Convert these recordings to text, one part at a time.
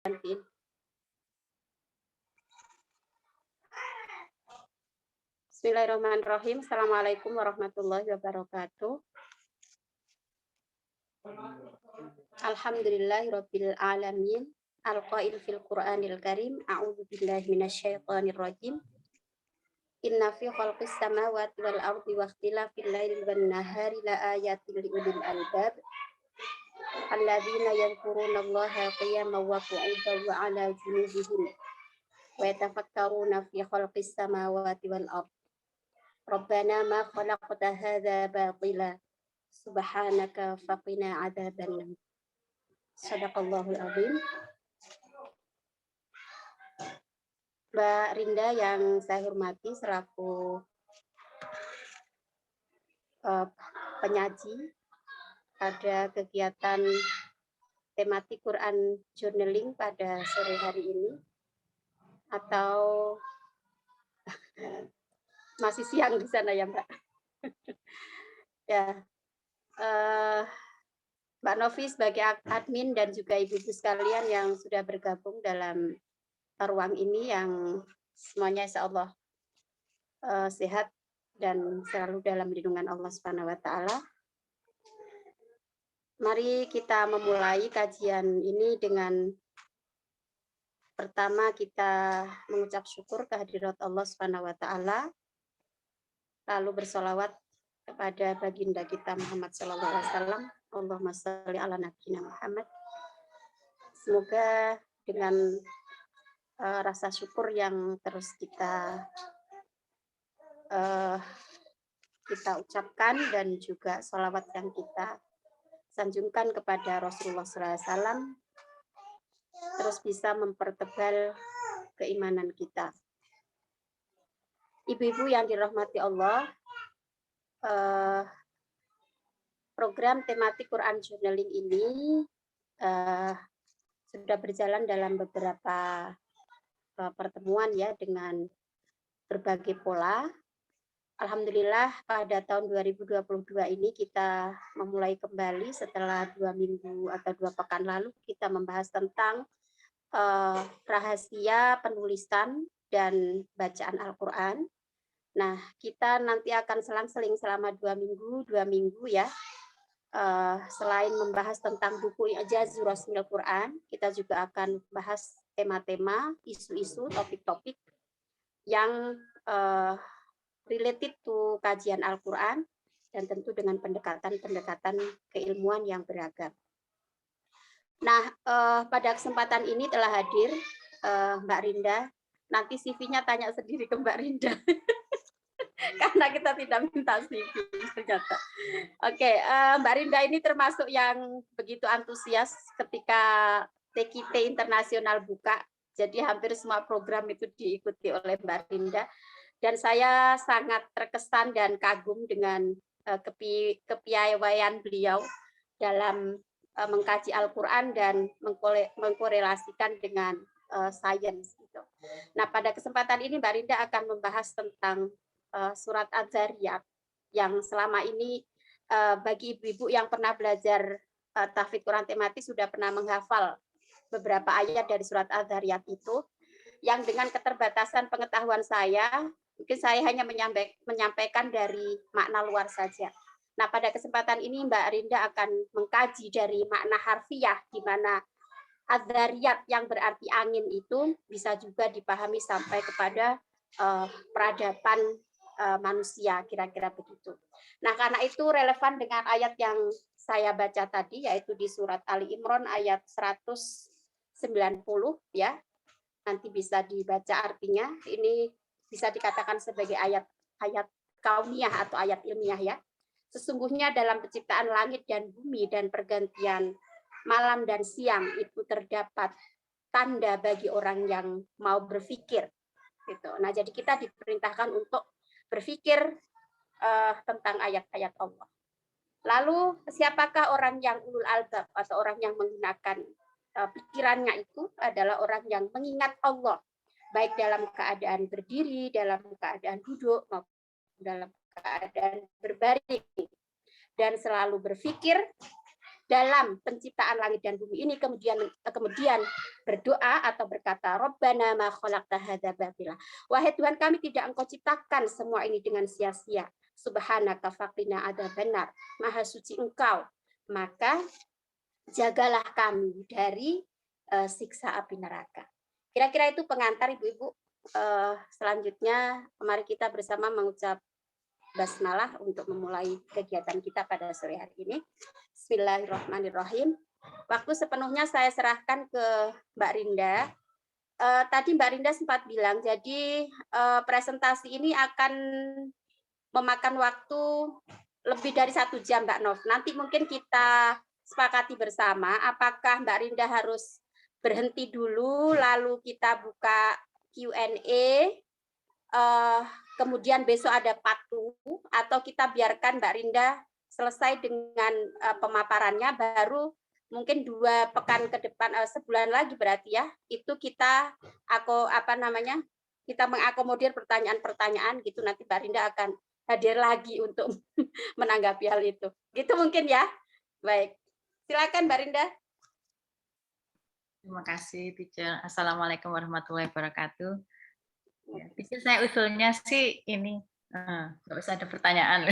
Bismillahirrahmanirrahim. Assalamualaikum warahmatullahi wabarakatuh. Alhamdulillahirabbil alamin. Al-qail fil Qur'anil Karim. A'udzu billahi minasyaitonir rajim. Inna fi khalqis samawati wal ardi wa ikhtilafil laili wan nahari la ayatin liulil albab. Alladzina yadhkurunallaha qiyaman wa qu'udan wa 'ala junubihim wa yatafakkaruna fi khalqis samawati wal ardi. Rabbana ma khalaqta hadza batila subhanaka faqina adzabannar. Shadaqallahul azim. Mbak Rinda yang saya hormati selaku penyaji pada kegiatan tematik Quran journaling pada sore hari ini, atau masih siang di sana ya Mbak? Ya, Mbak Novi sebagai admin dan juga ibu-ibu sekalian yang sudah bergabung dalam ruang ini, yang semuanya insya Allah sehat dan selalu dalam lindungan Allah Subhanahu wa Ta'ala. Mari kita memulai kajian ini dengan pertama kita mengucap syukur kehadirat Allah Subhanahu wa Ta'ala, lalu bersolawat kepada baginda kita Muhammad sallallahu alaihi wasallam. Allahumma shalli ala nabiyina Muhammad. Semoga dengan rasa syukur yang terus kita ucapkan dan juga sholawat yang kita sanjungkan kepada Rasulullah SAW terus bisa mempertebal keimanan kita. Ibu-ibu yang dirahmati Allah, program tematik Quran journaling ini sudah berjalan dalam beberapa pertemuan ya, dengan berbagai pola. Alhamdulillah pada tahun 2022 ini kita memulai kembali setelah 2 minggu atau 2 pekan lalu kita membahas tentang rahasia penulisan dan bacaan Al-Quran. Nah, kita nanti akan selang-seling selama 2 minggu ya. Selain membahas tentang buku I'jazul Rasmil Quran, kita juga akan bahas tema-tema, isu-isu, topik-topik yang related to kajian Al-Quran dan tentu dengan pendekatan-pendekatan keilmuan yang beragam. Nah, pada kesempatan ini telah hadir Mbak Rinda. Nanti CV-nya tanya sendiri ke Mbak Rinda. Karena kita tidak minta CV ternyata. Oke, Mbak Rinda ini termasuk yang begitu antusias ketika TKT Internasional buka. Jadi hampir semua program itu diikuti oleh Mbak Rinda. Dan saya sangat terkesan dan kagum dengan kepiawaian beliau dalam mengkaji Al-Quran dan mengkorelasikan dengan sains. Gitu. Nah, pada kesempatan ini Mbak Rinda akan membahas tentang surat Az-Zariyat yang selama ini bagi ibu-ibu yang pernah belajar tahfidz Quran tematik sudah pernah menghafal beberapa ayat dari surat Az-Zariyat itu, yang dengan keterbatasan pengetahuan saya, mungkin saya hanya menyampaikan dari makna luar saja. Nah, pada kesempatan ini Mbak Rinda akan mengkaji dari makna harfiah, di mana Az-Zariyat yang berarti angin itu bisa juga dipahami sampai kepada peradaban manusia, kira-kira begitu. Nah, karena itu relevan dengan ayat yang saya baca tadi, yaitu di surat Ali Imran ayat 190 ya. Nanti bisa dibaca artinya. Ini bisa dikatakan sebagai ayat kauniyah atau ayat ilmiah ya. Sesungguhnya dalam penciptaan langit dan bumi dan pergantian malam dan siang itu terdapat tanda bagi orang yang mau berpikir. Gitu. Nah, jadi kita diperintahkan untuk berpikir tentang ayat-ayat Allah. Lalu siapakah orang yang ulul albab atau orang yang menggunakan pikirannya? Itu adalah orang yang mengingat Allah, baik dalam keadaan berdiri, dalam keadaan duduk, maupun dalam keadaan berbaring, dan selalu berpikir dalam penciptaan langit dan bumi ini, kemudian berdoa atau berkata, Rabbana ma khalaqta hadza batila. Wahai Tuhan kami, tidak Engkau ciptakan semua ini dengan sia-sia. Subhanaka faqina adzabannar. Maha suci Engkau, maka jagalah kami dari siksa api neraka. Kira-kira itu pengantar Ibu-ibu. Selanjutnya mari kita bersama mengucap basmalah untuk memulai kegiatan kita pada sore hari ini. Bismillahirrahmanirrahim. Waktu sepenuhnya saya serahkan ke Mbak Rinda. Tadi Mbak Rinda sempat bilang, jadi presentasi ini akan memakan waktu lebih dari 1 jam, Mbak Nov. Nanti mungkin kita sepakati bersama, apakah Mbak Rinda harus berhenti dulu, lalu kita buka Q&A, kemudian besok ada part 2, atau kita biarkan Mbak Rinda selesai dengan pemaparannya, baru mungkin 2 pekan ke depan, sebulan lagi berarti ya, itu kita kita mengakomodir pertanyaan-pertanyaan gitu, nanti Mbak Rinda akan hadir lagi untuk menanggapi hal itu. Gitu mungkin ya. Baik. Silakan Mbak Rinda. Terima kasih, Teacher. Assalamualaikum warahmatullahi wabarakatuh. Ya, Teacher, saya usulnya sih ini, nggak usah ada pertanyaan.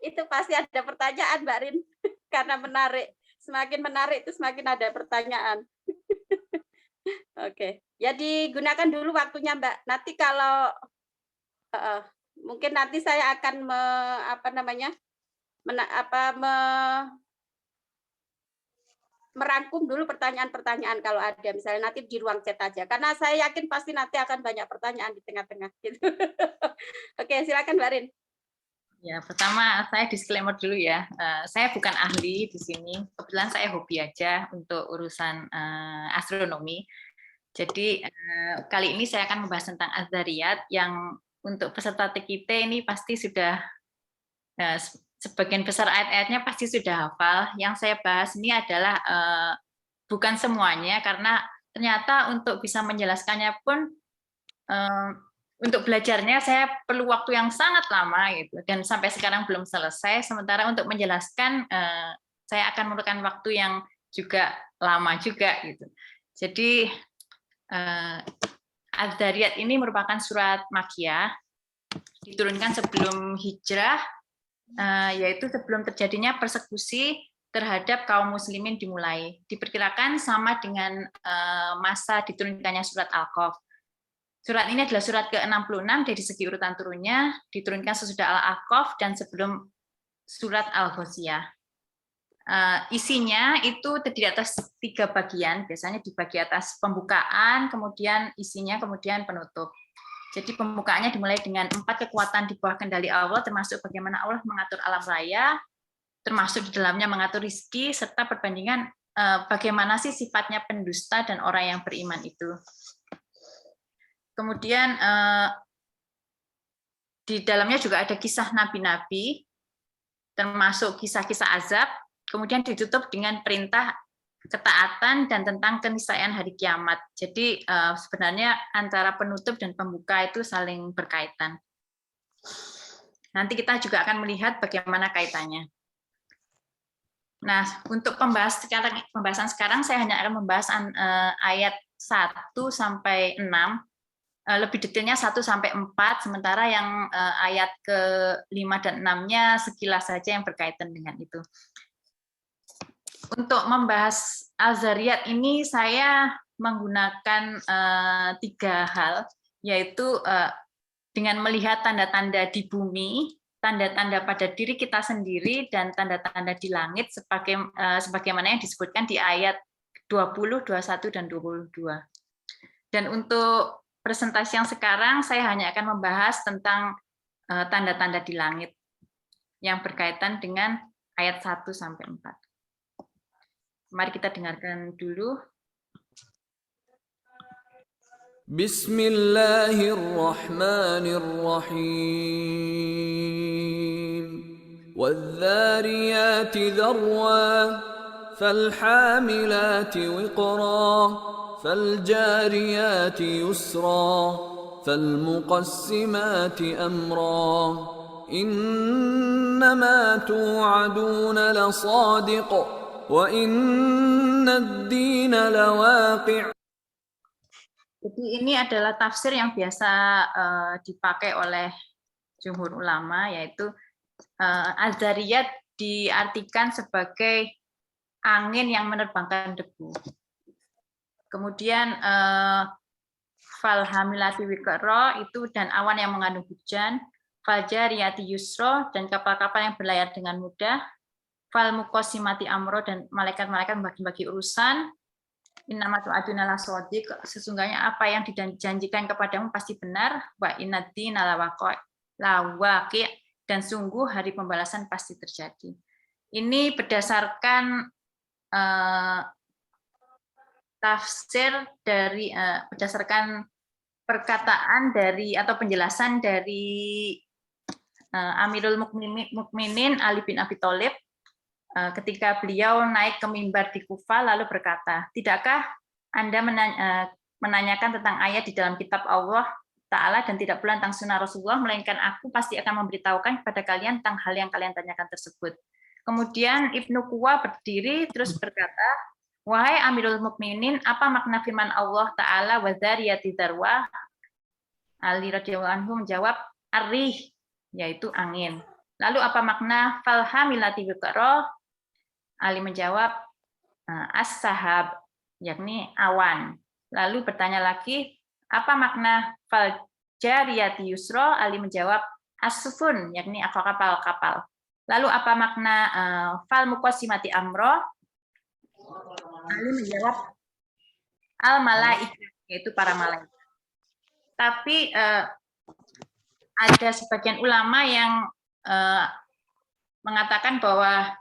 Itu pasti ada pertanyaan, Mbak Rin, karena menarik. Semakin menarik itu semakin ada pertanyaan. Oke, ya digunakan dulu waktunya, Mbak. Nanti kalau mungkin nanti saya akan merangkum dulu pertanyaan-pertanyaan kalau ada, misalnya nanti di ruang chat aja, karena saya yakin pasti nanti akan banyak pertanyaan di tengah-tengah. Gitu. Oke, silakan Mbak Rin. Ya, pertama saya disclaimer dulu ya, saya bukan ahli di sini, kebetulan saya hobi aja untuk urusan astronomi. Jadi kali ini saya akan membahas tentang Az-Zariyat yang untuk peserta TKT ini pasti sudah sebagian besar ayat-ayatnya pasti sudah hafal. Yang saya bahas ini adalah bukan semuanya, karena ternyata untuk bisa menjelaskannya pun untuk belajarnya saya perlu waktu yang sangat lama gitu, dan sampai sekarang belum selesai. Sementara untuk menjelaskan saya akan memerlukan waktu yang juga lama juga gitu. Jadi Az-Zariyat ini merupakan surat Makkiyah, diturunkan sebelum hijrah, yaitu sebelum terjadinya persekusi terhadap kaum muslimin dimulai. Diperkirakan sama dengan masa diturunkannya surat Al-Kahf. Surat ini adalah surat ke-66 dari segi urutan turunnya, diturunkan sesudah Al-Ahqaf dan sebelum surat Al-Ghasyiyah. Isinya itu terdiri atas 3 bagian, biasanya di bagian atas pembukaan, kemudian isinya, kemudian penutup. Jadi pembukaannya dimulai dengan 4 kekuatan di bawah kendali Allah, termasuk bagaimana Allah mengatur alam raya, termasuk di dalamnya mengatur rizki, serta perbandingan bagaimana sih sifatnya pendusta dan orang yang beriman itu. Kemudian di dalamnya juga ada kisah nabi-nabi, termasuk kisah-kisah azab, kemudian ditutup dengan perintah ketaatan dan tentang keniscayaan hari kiamat. Jadi sebenarnya antara penutup dan pembuka itu saling berkaitan. Nanti kita juga akan melihat bagaimana kaitannya. Nah, untuk pembahasan sekarang saya hanya akan membahas ayat 1 sampai 6. Lebih detailnya 1 sampai 4, sementara yang ayat ke-5 dan 6-nya sekilas saja yang berkaitan dengan itu. Untuk membahas Az-Zariyat ini saya menggunakan 3 hal, yaitu dengan melihat tanda-tanda di bumi, tanda-tanda pada diri kita sendiri, dan tanda-tanda di langit sebagaimana yang disebutkan di ayat 20, 21, dan 22. Dan untuk presentasi yang sekarang saya hanya akan membahas tentang tanda-tanda di langit yang berkaitan dengan ayat 1 sampai 4. Mari kita dengarkan dulu. Bismillahirrahmanirrahim. Wadh-dhariyati dharwa, falhamilati wiqra, فالجاريات يسرا فالمقسمات أمرا إنما توعدون لصادق وإن الدين لواقع. Jadi ini adalah tafsir yang biasa dipakai oleh jumhur ulama, yaitu Az-Zariyat diartikan sebagai angin yang menerbangkan debu. Kemudian Falhamilati Wiqra itu dan awan yang mengandung hujan, Faljariyati Yusra dan kapal-kapal yang berlayar dengan mudah, Falmuqassimati Amro dan malaikat-malaikat membagi-bagi urusan, Innama tu'aduna lasadiq, sesungguhnya apa yang dijanjikan kepadamu pasti benar, wa innad-dina lawaqi, dan sungguh hari pembalasan pasti terjadi. Ini berdasarkan tafsir dari berdasarkan perkataan dari atau penjelasan dari Amirul Mukminin Ali bin Abi Thalib ketika beliau naik ke mimbar di Kufah lalu berkata, tidakkah Anda menanyakan tentang ayat di dalam kitab Allah Ta'ala dan tidak pula tentang sunnah Rasulullah, melainkan aku pasti akan memberitahukan kepada kalian tentang hal yang kalian tanyakan tersebut. Kemudian Ibnu Quwa berdiri terus berkata, wahai Amirul Mukminin, apa makna firman Allah Ta'ala wa dzariyati dzarwa? Ali radhiyallahu anhu menjawab, ar-rih, yaitu angin. Lalu apa makna falhamilati wiqra? Ali menjawab, as-sahab, yakni awan. Lalu bertanya lagi, apa makna faljariyati yusra? Ali menjawab, as-sufun, yakni kapal-kapal. Lalu apa makna falmuqassimati amro? Ali menjawab, al-malaikat, yaitu para malaikat. Tapi ada sebagian ulama yang mengatakan bahwa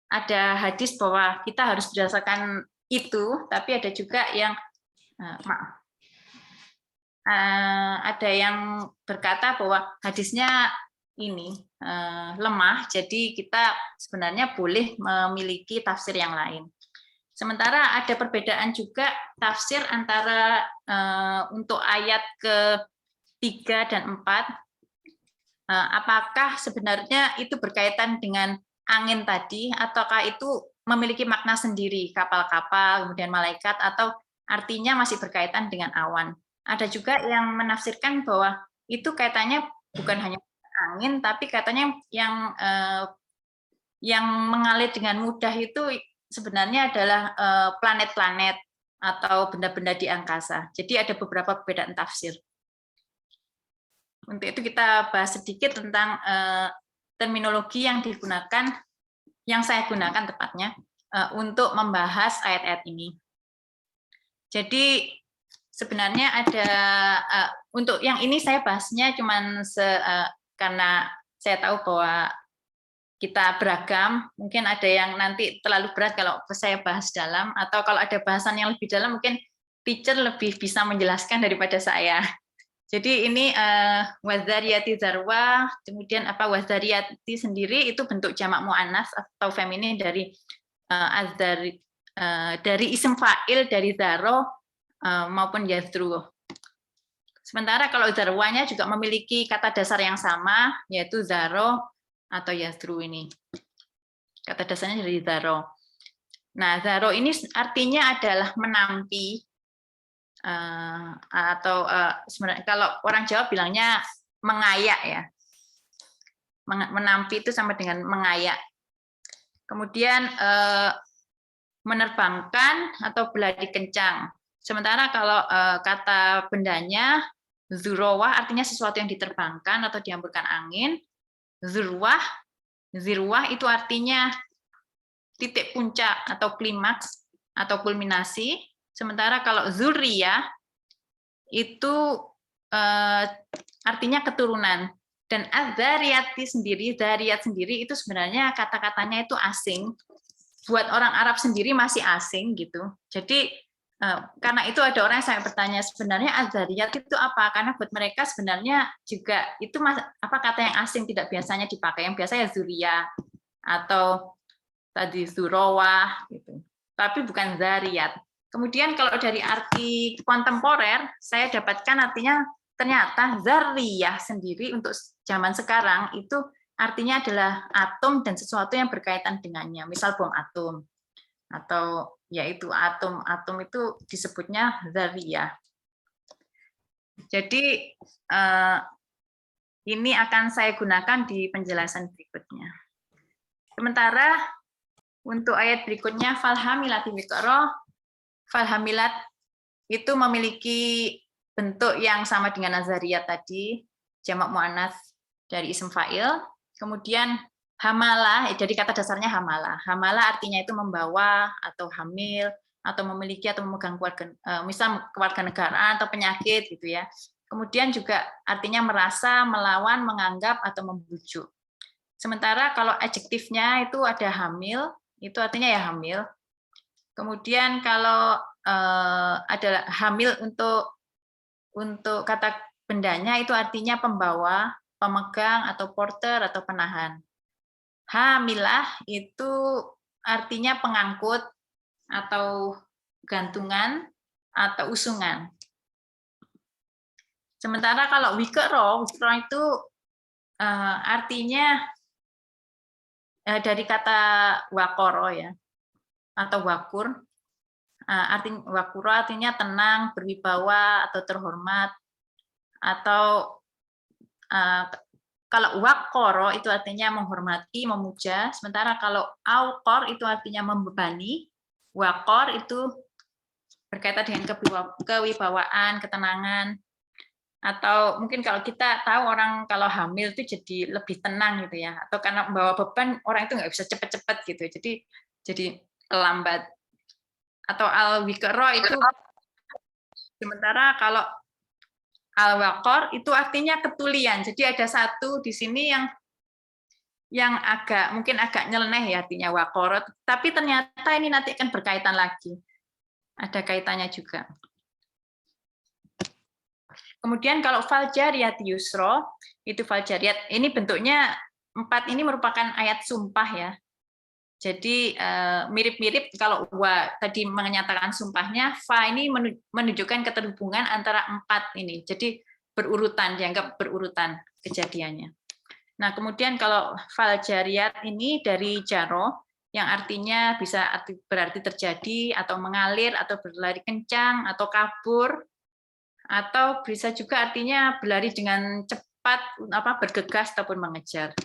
ada hadis bahwa kita harus berdasarkan itu, tapi ada juga yang ada yang berkata bahwa hadisnya ini lemah, jadi kita sebenarnya boleh memiliki tafsir yang lain. Sementara ada perbedaan juga tafsir antara untuk ayat ke-3 dan 4, apakah sebenarnya itu berkaitan dengan angin tadi, ataukah itu memiliki makna sendiri, kapal-kapal, kemudian malaikat, atau artinya masih berkaitan dengan awan. Ada juga yang menafsirkan bahwa itu kaitannya bukan hanya angin, tapi katanya yang mengalir dengan mudah itu sebenarnya adalah planet-planet atau benda-benda di angkasa. Jadi ada beberapa perbedaan tafsir. Untuk itu kita bahas sedikit tentang terminologi yang digunakan, yang saya gunakan tepatnya, untuk membahas ayat-ayat ini. Jadi sebenarnya ada, untuk yang ini saya bahasnya cuman karena saya tahu bahwa kita beragam, mungkin ada yang nanti terlalu berat kalau saya bahas dalam, atau kalau ada bahasan yang lebih dalam, mungkin teacher lebih bisa menjelaskan daripada saya. Jadi ini wadzariyati dzarwa, kemudian apa wadzariyati sendiri itu bentuk jamak muannas atau feminin dari dari isim fa'il dari dzaro maupun yadzru. Sementara kalau dzarwanya juga memiliki kata dasar yang sama, yaitu dzaro atau yadzru ini. Kata dasarnya dari dzaro. Nah, dzaro ini artinya adalah menampi, atau sebenarnya kalau orang Jawa bilangnya mengayak ya, menampi itu sama dengan mengayak. Kemudian menerbangkan atau berlari kencang. Sementara kalau kata bendanya zurwah artinya sesuatu yang diterbangkan atau dihamburkan angin. Zirwah itu artinya titik puncak atau klimaks atau kulminasi. Sementara kalau zuriyah itu artinya keturunan. Dan az-zariyat sendiri itu sebenarnya kata-katanya itu asing. Buat orang Arab sendiri masih asing gitu. Jadi karena itu ada orang yang saya bertanya sebenarnya az-zariyat itu apa? Karena buat mereka sebenarnya juga itu apa kata yang asing tidak biasanya dipakai. Yang biasanya zuriyah atau tadi zurawah gitu. Tapi bukan zariyat. Kemudian kalau dari arti kontemporer, saya dapatkan artinya ternyata dzarriyah sendiri untuk zaman sekarang itu artinya adalah atom dan sesuatu yang berkaitan dengannya. Misal bom atom atau yaitu atom itu disebutnya dzarriyah. Jadi ini akan saya gunakan di penjelasan berikutnya. Sementara untuk ayat berikutnya falhamilati wiqra, falhamilat itu memiliki bentuk yang sama dengan nazariyat tadi, jamak muannats dari isim fa'il. Kemudian hamalah, jadi kata dasarnya hamalah. Hamalah artinya itu membawa atau hamil atau memiliki atau memegang misal kewarganegaraan atau penyakit gitu ya. Kemudian juga artinya merasa, melawan, menganggap atau membujuk. Sementara kalau adjektifnya itu ada hamil, itu artinya ya hamil. Kemudian kalau ada hamil untuk kata bendanya itu artinya pembawa, pemegang atau porter atau penahan. Hamilah itu artinya pengangkut atau gantungan atau usungan. Sementara kalau wiqra itu artinya dari kata waqara ya atau wakur. Wakuro artinya tenang, berwibawa atau terhormat, atau kalau wakoro itu artinya menghormati, memuja, sementara kalau aukor itu artinya membebani, wakor itu berkaitan dengan kewibawaan, ketenangan, atau mungkin kalau kita tahu orang kalau hamil itu jadi lebih tenang gitu ya, atau karena membawa beban orang itu nggak bisa cepat-cepat gitu, jadi lambat. Atau al-wiqra itu, sementara kalau al-waqar itu artinya ketulian. Jadi ada satu di sini yang mungkin agak nyeleneh ya artinya waqar, tapi ternyata ini nanti akan berkaitan lagi. Ada kaitannya juga. Kemudian kalau fal jariyat yusra, itu fal jariyat, ini bentuknya 4 ini merupakan ayat sumpah ya. Jadi mirip-mirip kalau wa tadi menyatakan sumpahnya, fa ini menunjukkan keterhubungan antara 4 ini. Jadi berurutan, dianggap berurutan kejadiannya. Nah, kemudian kalau fal jariyat ini dari jaro yang artinya bisa berarti terjadi atau mengalir atau berlari kencang atau kabur, atau bisa juga artinya berlari dengan cepat, bergegas ataupun mengejar.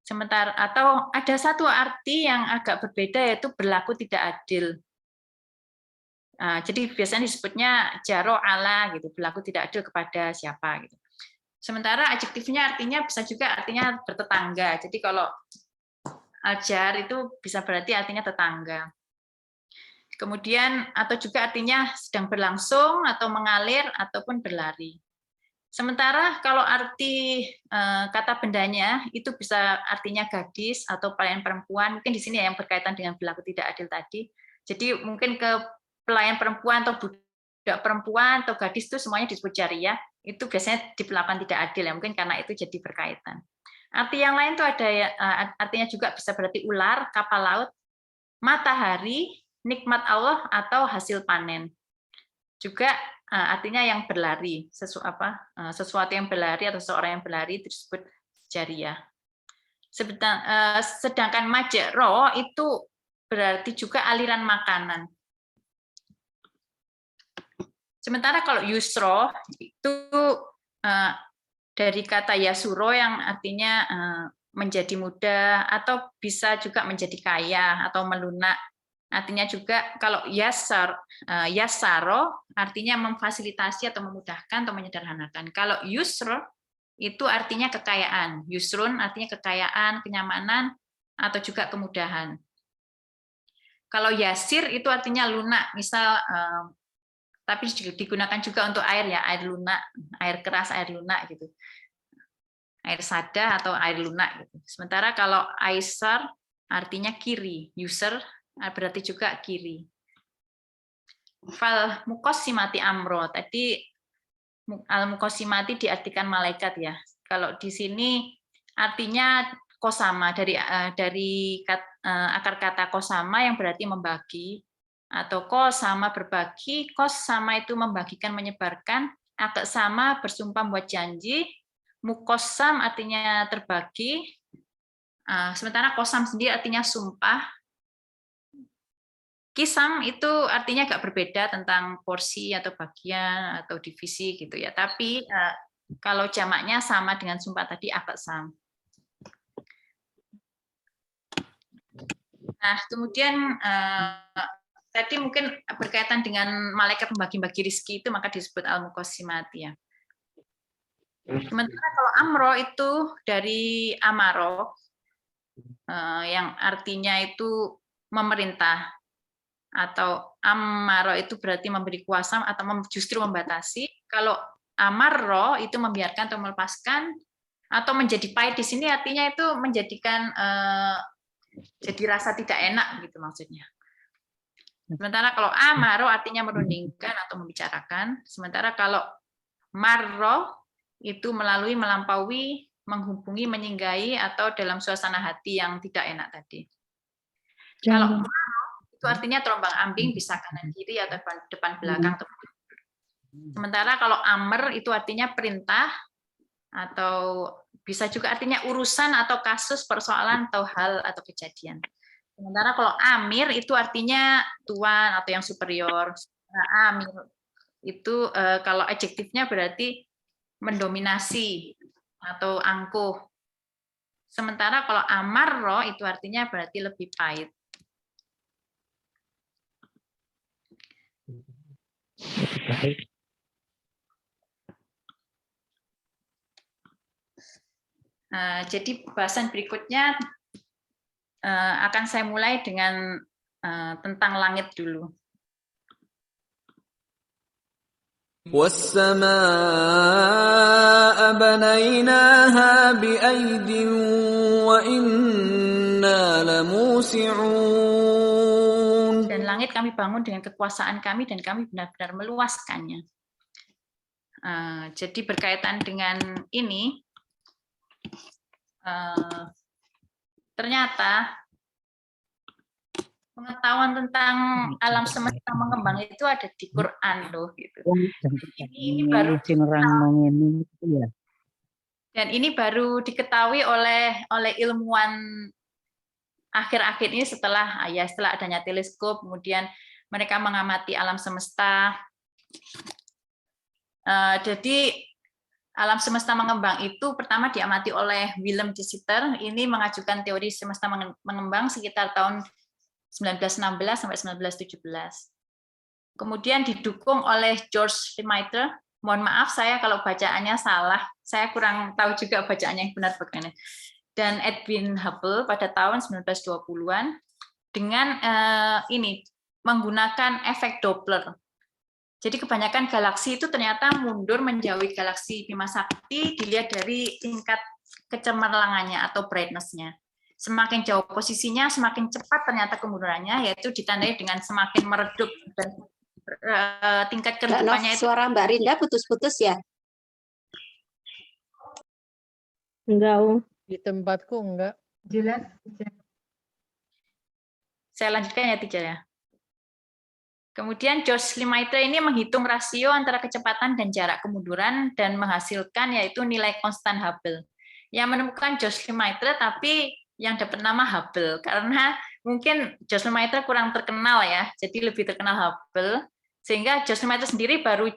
Sementara atau ada satu arti yang agak berbeda yaitu berlaku tidak adil. Jadi biasanya disebutnya jaro ala gitu, berlaku tidak adil kepada siapa gitu. Sementara adjektifnya artinya bisa juga artinya bertetangga. Jadi kalau aljar itu bisa berarti artinya tetangga. Kemudian atau juga artinya sedang berlangsung atau mengalir ataupun berlari. Sementara kalau arti kata bendanya itu bisa artinya gadis atau pelayan perempuan, mungkin di sini yang berkaitan dengan berlaku tidak adil tadi. Jadi mungkin ke pelayan perempuan atau budak perempuan atau gadis itu semuanya disebut jariyah, itu biasanya diperlakukan tidak adil ya, mungkin karena itu jadi berkaitan. Arti yang lain itu ada artinya juga bisa berarti ular, kapal laut, matahari, nikmat Allah atau hasil panen. Juga artinya yang berlari, sesuatu yang berlari atau seorang yang berlari itu disebut jariyah. Sedangkan majro itu berarti juga aliran makanan. Sementara kalau yusro itu dari kata yasuro yang artinya menjadi mudah atau bisa juga menjadi kaya atau melunak. Artinya juga kalau yasaro artinya memfasilitasi atau memudahkan atau menyederhanakan. Kalau yusr itu artinya kekayaan. Yusrun artinya kekayaan, kenyamanan atau juga kemudahan. Kalau yasir itu artinya lunak. Misal tapi digunakan juga untuk air ya, air lunak, air keras, air lunak gitu. Air sada atau air lunak gitu. Sementara kalau aisar artinya kiri, yusr berarti juga kiri. Fal muqassimati amro, tadi al muqassimati diartikan malaikat ya. Kalau di sini artinya kosama, dari akar kata kosama yang berarti membagi, atau kos sama berbagi, kos sama itu membagikan, menyebarkan, akad sama bersumpah membuat janji, mukosam artinya terbagi, sementara kosam sendiri artinya sumpah. Kisam itu artinya agak berbeda tentang porsi atau bagian atau divisi gitu ya. Tapi kalau jamaknya sama dengan sumpah tadi akad sam. Nah, kemudian tadi mungkin berkaitan dengan malaikat pembagi-bagi rezeki itu maka disebut al-muqassimati ya. Sementara kalau amro itu dari amaro yang artinya itu memerintah, atau amaro itu berarti memberi kuasa atau justru membatasi. Kalau amarro itu membiarkan atau melepaskan, atau menjadi pahit di sini artinya itu menjadikan jadi rasa tidak enak gitu maksudnya. Sementara kalau amaro artinya merundingkan atau membicarakan, sementara kalau marro itu melalui, melampaui, menghubungi, menyinggahi atau dalam suasana hati yang tidak enak tadi. Kalau itu artinya terombang-ambing, bisa kanan kiri atau depan belakang. Sementara kalau amr itu artinya perintah, atau bisa juga artinya urusan atau kasus, persoalan atau hal atau kejadian. Sementara kalau amir itu artinya tuan atau yang superior. Amir itu kalau adjektifnya berarti mendominasi atau angkuh. Sementara kalau amarro itu artinya berarti lebih pahit. Jadi bahasan berikutnya akan saya mulai dengan tentang langit dulu. وَالسَّمَاءَ بَنَيْنَاهَا بِأَيْدٍ وَإِنَّا لَمُوسِعُونَ. Dan langit kami bangun dengan kekuasaan kami dan kami benar-benar meluaskannya. Jadi berkaitan dengan ini, ternyata pengetahuan tentang alam semesta mengembang itu ada di Quran loh gitu. Ini baru dan ini baru diketahui oleh ilmuwan akhir-akhir ini setelah adanya teleskop, kemudian mereka mengamati alam semesta. Jadi alam semesta mengembang itu pertama diamati oleh Willem de Sitter. Ini mengajukan teori semesta mengembang sekitar tahun 1916 sampai 1917. Kemudian didukung oleh George Lemaitre. Mohon maaf saya kalau bacaannya salah. Saya kurang tahu juga bacaannya yang benar bagaimana. Dan Edwin Hubble pada tahun 1920-an dengan ini menggunakan efek Doppler. Jadi kebanyakan galaksi itu ternyata mundur menjauhi galaksi Bima Sakti dilihat dari tingkat kecemerlangannya atau brightness-nya. Semakin jauh posisinya, semakin cepat ternyata kemundurannya, yaitu ditandai dengan semakin meredup dan tingkat keredupannya itu. Suara Mbak Rinda putus-putus ya? Enggak, Di tempatku enggak. jelas. Saya lanjutkan ya, Teacher ya. Kemudian George Lemaitre ini menghitung rasio antara kecepatan dan jarak kemunduran dan menghasilkan yaitu nilai konstan Hubble. Yang menemukan George Lemaitre tapi yang dapat nama Hubble karena mungkin George Lemaitre kurang terkenal ya, jadi lebih terkenal Hubble sehingga George Lemaitre sendiri baru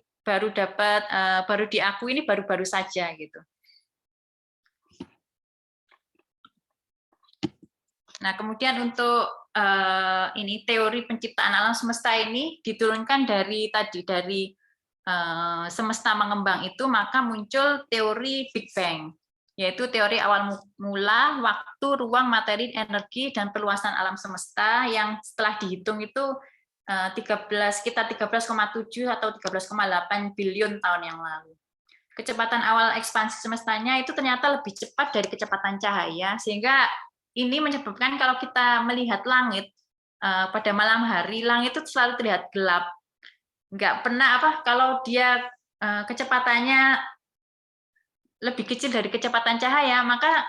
diakui ini baru-baru saja gitu. Nah, kemudian untuk ini teori penciptaan alam semesta ini diturunkan dari semesta mengembang itu, maka muncul teori Big Bang, yaitu teori awal mula, waktu, ruang, materi, energi, dan perluasan alam semesta yang setelah dihitung itu sekitar 13,7 atau 13,8 bilion tahun yang lalu. Kecepatan awal ekspansi semestanya itu ternyata lebih cepat dari kecepatan cahaya, sehingga ini menyebabkan kalau kita melihat langit pada malam hari, langit itu selalu terlihat gelap. Nggak pernah kalau dia kecepatannya lebih kecil dari kecepatan cahaya, maka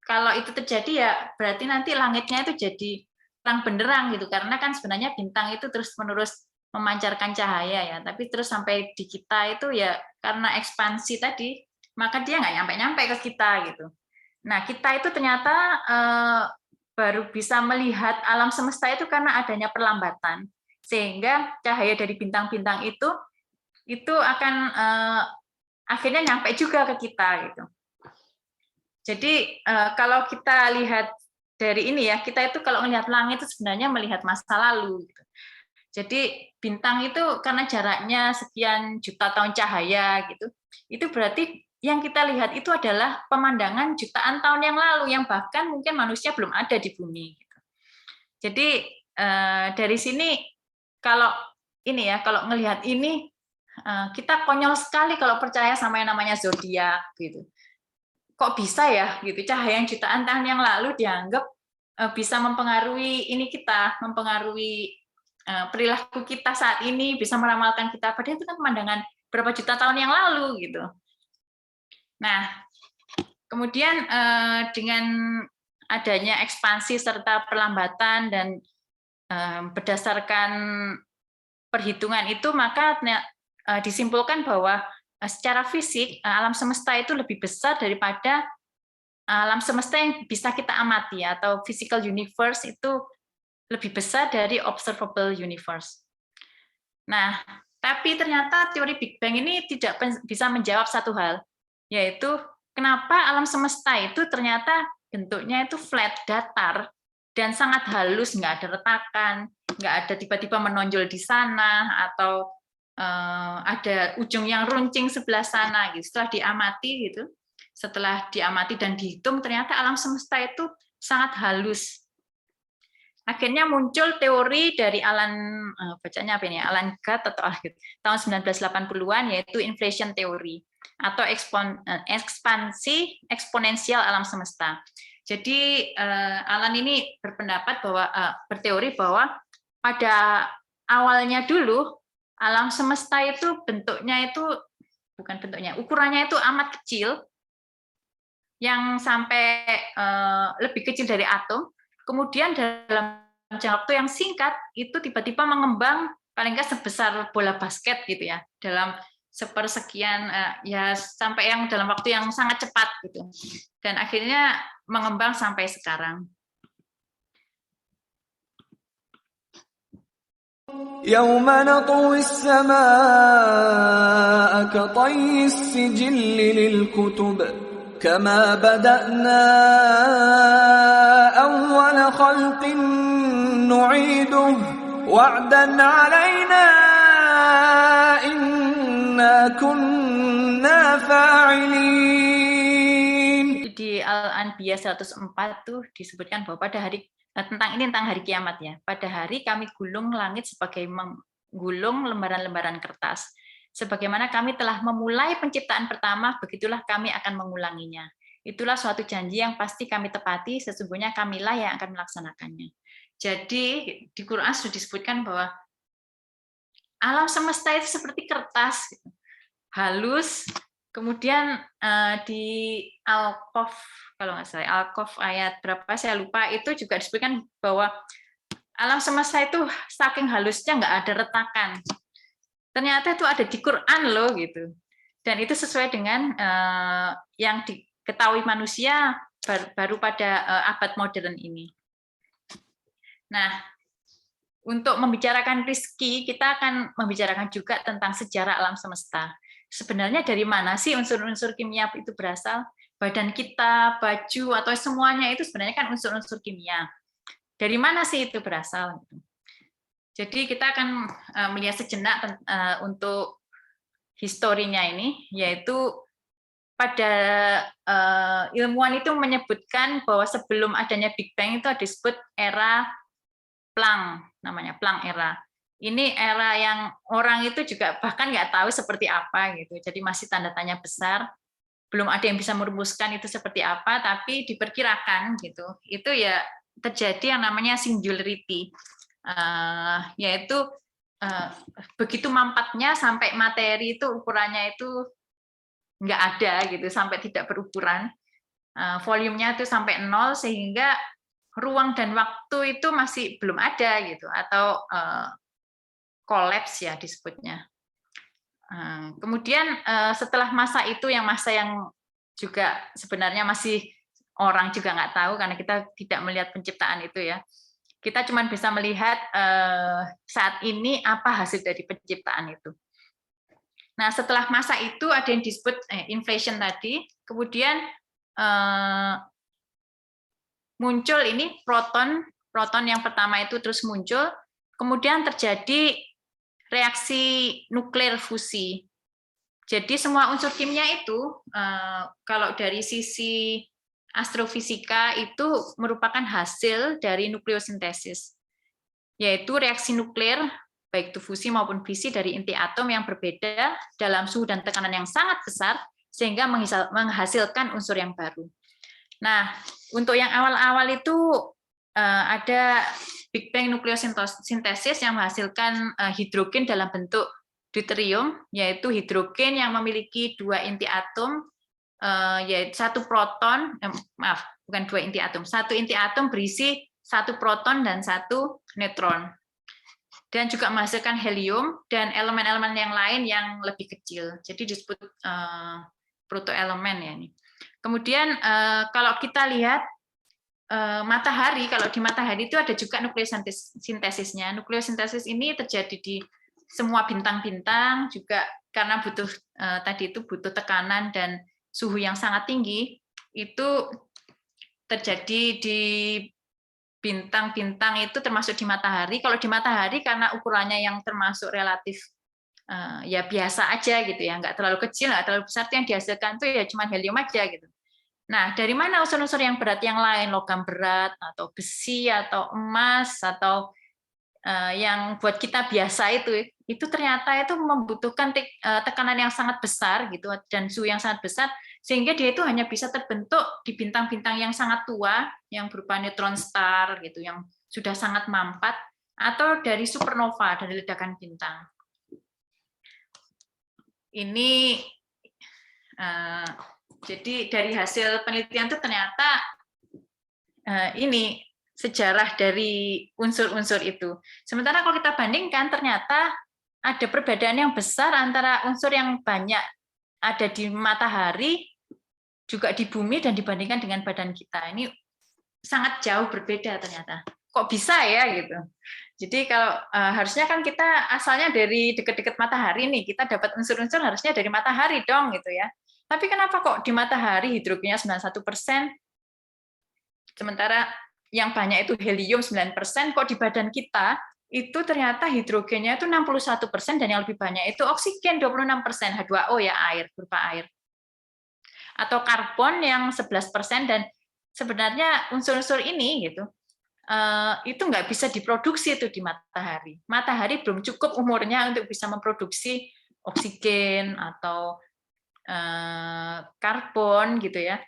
kalau itu terjadi ya berarti nanti langitnya itu jadi terang benderang gitu, karena kan sebenarnya bintang itu terus-menerus memancarkan cahaya ya, tapi terus sampai di kita itu ya karena ekspansi tadi, maka dia nggak nyampe-nyampe ke kita gitu. Nah, kita itu ternyata baru bisa melihat alam semesta itu karena adanya perlambatan, sehingga cahaya dari bintang-bintang itu akan akhirnya nyampe juga ke kita gitu. Jadi kalau kita lihat dari ini ya, kita itu kalau melihat langit itu sebenarnya melihat masa lalu gitu. Jadi bintang itu karena jaraknya sekian juta tahun cahaya gitu, itu berarti yang kita lihat itu adalah pemandangan jutaan tahun yang lalu yang bahkan mungkin manusia belum ada di bumi. Gitu. Jadi dari sini kalau ini ya, kalau ngelihat ini kita konyol sekali kalau percaya sama yang namanya zodiak gitu. Kok bisa ya gitu cahaya yang jutaan tahun yang lalu dianggap bisa mempengaruhi ini kita, mempengaruhi perilaku kita saat ini, bisa meramalkan kita, padahal itu kan pemandangan berapa juta tahun yang lalu gitu. Nah, kemudian dengan adanya ekspansi serta perlambatan dan berdasarkan perhitungan itu, maka disimpulkan bahwa secara fisik alam semesta itu lebih besar daripada alam semesta yang bisa kita amati atau physical universe itu lebih besar dari observable universe. Nah, tapi ternyata teori Big Bang ini tidak bisa menjawab satu hal, yaitu kenapa alam semesta itu ternyata bentuknya itu flat, datar, dan sangat halus, nggak ada retakan, nggak ada tiba-tiba menonjol di sana, atau ada ujung yang runcing sebelah sana. Gitu. Setelah diamati dan dihitung, ternyata alam semesta itu sangat halus. Akhirnya muncul teori dari Alan Guth atau tahun 1980-an, yaitu inflation theory atau ekspansi eksponensial alam semesta. Jadi Alan ini berteori bahwa pada awalnya dulu alam semesta itu ukurannya itu amat kecil, yang sampai lebih kecil dari atom. Kemudian dalam jangka waktu yang singkat itu tiba-tiba mengembang paling nggak sebesar bola basket gitu ya, dalam sepersekian ya sampai yang dalam waktu yang sangat cepat gitu, dan akhirnya mengembang sampai sekarang. يوم نطوي السماء كطي السجل للكتب كما بدأنا أول خلق نعيده وعدا علينا إنا كنا فاعلين. Di Al-Anbiya 104 tuh disebutkan bahwa pada hari tentang hari kiamat ya. Pada hari kami gulung langit sebagai menggulung lembaran-lembaran kertas. Sebagaimana kami telah memulai penciptaan pertama, begitulah kami akan mengulanginya. Itulah suatu janji yang pasti kami tepati, sesungguhnya kamilah yang akan melaksanakannya. Jadi di Quran sudah disebutkan bahwa alam semesta itu seperti kertas, halus. Kemudian di Al-Qaf, kalau nggak salah, Al-Qaf ayat berapa saya lupa, itu juga disebutkan bahwa alam semesta itu saking halusnya nggak ada retakan. Ternyata itu ada di Quran loh gitu, dan itu sesuai dengan yang diketahui manusia baru pada abad modern ini. Nah, untuk membicarakan rezeki, kita akan membicarakan juga tentang sejarah alam semesta. Sebenarnya dari mana sih unsur-unsur kimia itu berasal? Badan kita, baju, atau semuanya itu sebenarnya kan unsur-unsur kimia. Dari mana sih itu berasal? Jadi kita akan melihat sejenak untuk historinya ini, yaitu pada ilmuwan itu menyebutkan bahwa sebelum adanya Big Bang itu disebut era Planck, namanya Planck era. Ini era yang orang itu juga bahkan nggak tahu seperti apa gitu, jadi masih tanda tanya besar. Belum ada yang bisa merumuskan itu seperti apa, tapi diperkirakan gitu. Itu ya terjadi yang namanya singularity. Yaitu begitu mampatnya sampai materi itu ukurannya itu nggak ada gitu, sampai tidak berukuran, volumenya itu sampai 0, sehingga ruang dan waktu itu masih belum ada gitu, atau kolaps ya disebutnya. Kemudian setelah masa itu, masa yang juga sebenarnya masih orang juga nggak tahu karena kita tidak melihat penciptaan itu ya. Kita cuma bisa melihat saat ini apa hasil dari penciptaan itu. Nah, setelah masa itu ada yang disebut inflation tadi, kemudian muncul ini proton yang pertama itu terus muncul, kemudian terjadi reaksi nuklir fusi. Jadi semua unsur kimia itu, kalau dari sisi astrofisika itu merupakan hasil dari nukleosintesis, yaitu reaksi nuklir, baik itu fusi maupun fisi dari inti atom yang berbeda dalam suhu dan tekanan yang sangat besar, sehingga menghasilkan unsur yang baru. Nah, untuk yang awal-awal itu ada Big Bang nukleosintesis yang menghasilkan hidrogen dalam bentuk deuterium, yaitu hidrogen yang memiliki 2 inti atom, yaitu 1 proton, bukan 2 inti atom, 1 inti atom berisi 1 proton dan 1 neutron. Dan juga menghasilkan helium dan elemen-elemen yang lain yang lebih kecil. Jadi disebut protoelemen ya ini. Kemudian kalau kita lihat matahari, kalau di matahari itu ada juga nukleosintesisnya. Nukleosintesis ini terjadi di semua bintang-bintang juga karena tadi itu butuh tekanan dan suhu yang sangat tinggi. Itu terjadi di bintang-bintang itu termasuk di matahari. Kalau di matahari karena ukurannya yang termasuk relatif ya biasa aja gitu ya, nggak terlalu kecil, nggak terlalu besar, yang dihasilkan itu ya cuma helium aja gitu. Nah, dari mana unsur-unsur yang berat yang lain, logam berat, atau besi, atau emas, atau yang buat kita biasa itu ternyata itu membutuhkan tekanan yang sangat besar gitu dan suhu yang sangat besar, sehingga dia itu hanya bisa terbentuk di bintang-bintang yang sangat tua, yang berupa neutron star gitu, yang sudah sangat mampat, atau dari supernova, dari ledakan bintang. Ini jadi dari hasil penelitian itu ternyata ini sejarah dari unsur-unsur itu. Sementara kalau kita bandingkan ternyata ada perbedaan yang besar antara unsur yang banyak ada di matahari, juga di bumi, dan dibandingkan dengan badan kita. Ini sangat jauh berbeda ternyata. Kok bisa ya gitu. Jadi kalau harusnya kan kita asalnya dari dekat-dekat matahari nih, kita dapat unsur-unsur harusnya dari matahari dong gitu ya. Tapi kenapa kok di matahari hidrogennya 91%, sementara yang banyak itu helium 9%, kok di badan kita itu ternyata hidrogennya itu 61% dan yang lebih banyak itu oksigen 26%, H2O ya, air, berupa air. Atau karbon yang 11%, dan sebenarnya unsur-unsur ini gitu itu nggak bisa diproduksi itu di matahari. Matahari belum cukup umurnya untuk bisa memproduksi oksigen atau karbon gitu ya.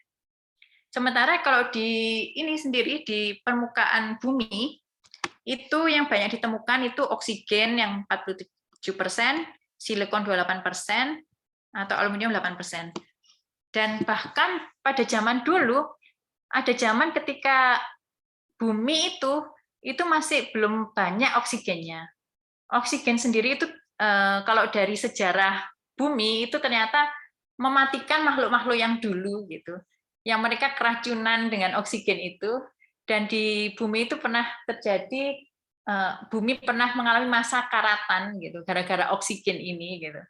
Sementara kalau di ini sendiri di permukaan bumi itu yang banyak ditemukan itu oksigen yang 47%, silikon 28%, atau aluminium 8%. Dan bahkan pada zaman dulu ada zaman ketika bumi itu masih belum banyak oksigennya. Oksigen sendiri itu kalau dari sejarah bumi itu ternyata mematikan makhluk-makhluk yang dulu gitu, yang mereka keracunan dengan oksigen itu, dan di bumi itu pernah terjadi bumi pernah mengalami masa karatan gitu gara-gara oksigen ini gitu.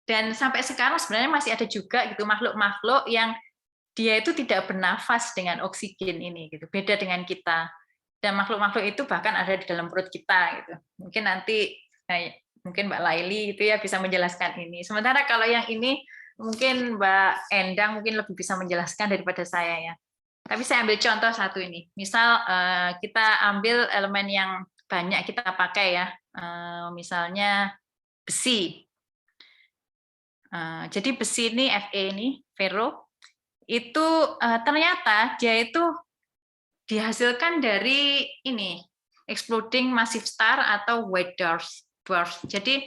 Dan sampai sekarang sebenarnya masih ada juga gitu makhluk-makhluk yang dia itu tidak bernafas dengan oksigen ini gitu, beda dengan kita. Dan makhluk-makhluk itu bahkan ada di dalam perut kita gitu. Mungkin nanti mungkin Mbak Laili itu ya bisa menjelaskan ini. Sementara kalau yang ini mungkin Mbak Endang mungkin lebih bisa menjelaskan daripada saya ya. Tapi saya ambil contoh satu ini. Misal kita ambil elemen yang banyak kita pakai ya. Misalnya besi. Jadi besi ini Fe ini, ferro, itu ternyata dia itu dihasilkan dari ini exploding massive star atau white dwarf. Jadi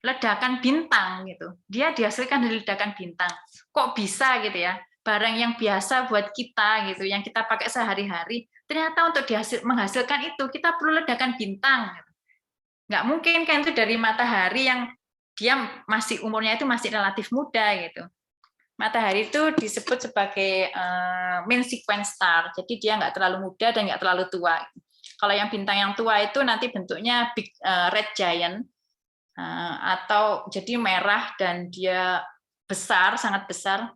ledakan bintang gitu. Dia dihasilkan dari ledakan bintang. Kok bisa gitu ya? Barang yang biasa buat kita gitu, yang kita pakai sehari-hari, ternyata untuk menghasilkan itu kita perlu ledakan bintang. Gitu. Nggak mungkin kan itu dari matahari yang dia masih umurnya itu masih relatif muda gitu. Matahari itu disebut sebagai main sequence star, jadi dia nggak terlalu muda dan nggak terlalu tua. Kalau yang bintang yang tua itu nanti bentuknya big red giant, atau jadi merah dan dia besar, sangat besar.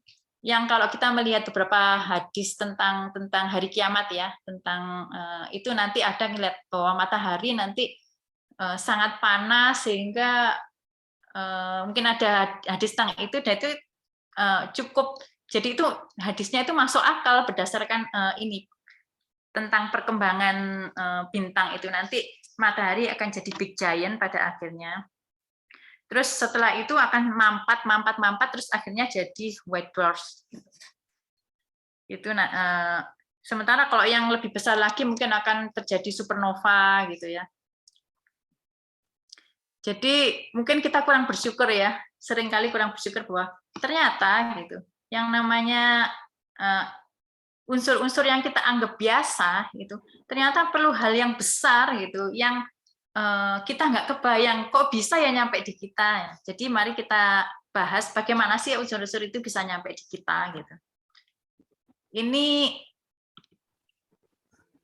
Yang kalau kita melihat beberapa hadis tentang hari kiamat ya, tentang itu nanti ada ngelihat bahwa matahari nanti sangat panas sehingga mungkin ada hadis tentang itu, dan itu cukup, jadi itu hadisnya itu masuk akal berdasarkan ini tentang perkembangan bintang itu, nanti matahari akan jadi big giant pada akhirnya. Terus setelah itu akan mampat terus akhirnya jadi white dwarf. Itu sementara kalau yang lebih besar lagi mungkin akan terjadi supernova gitu ya. Jadi mungkin kita kurang bersyukur ya, seringkali kurang bersyukur bahwa ternyata gitu, yang namanya unsur-unsur yang kita anggap biasa gitu, ternyata perlu hal yang besar gitu, yang kita nggak kebayang kok bisa ya nyampe di kita. Jadi mari kita bahas bagaimana sih unsur-unsur itu bisa nyampe di kita gitu. Ini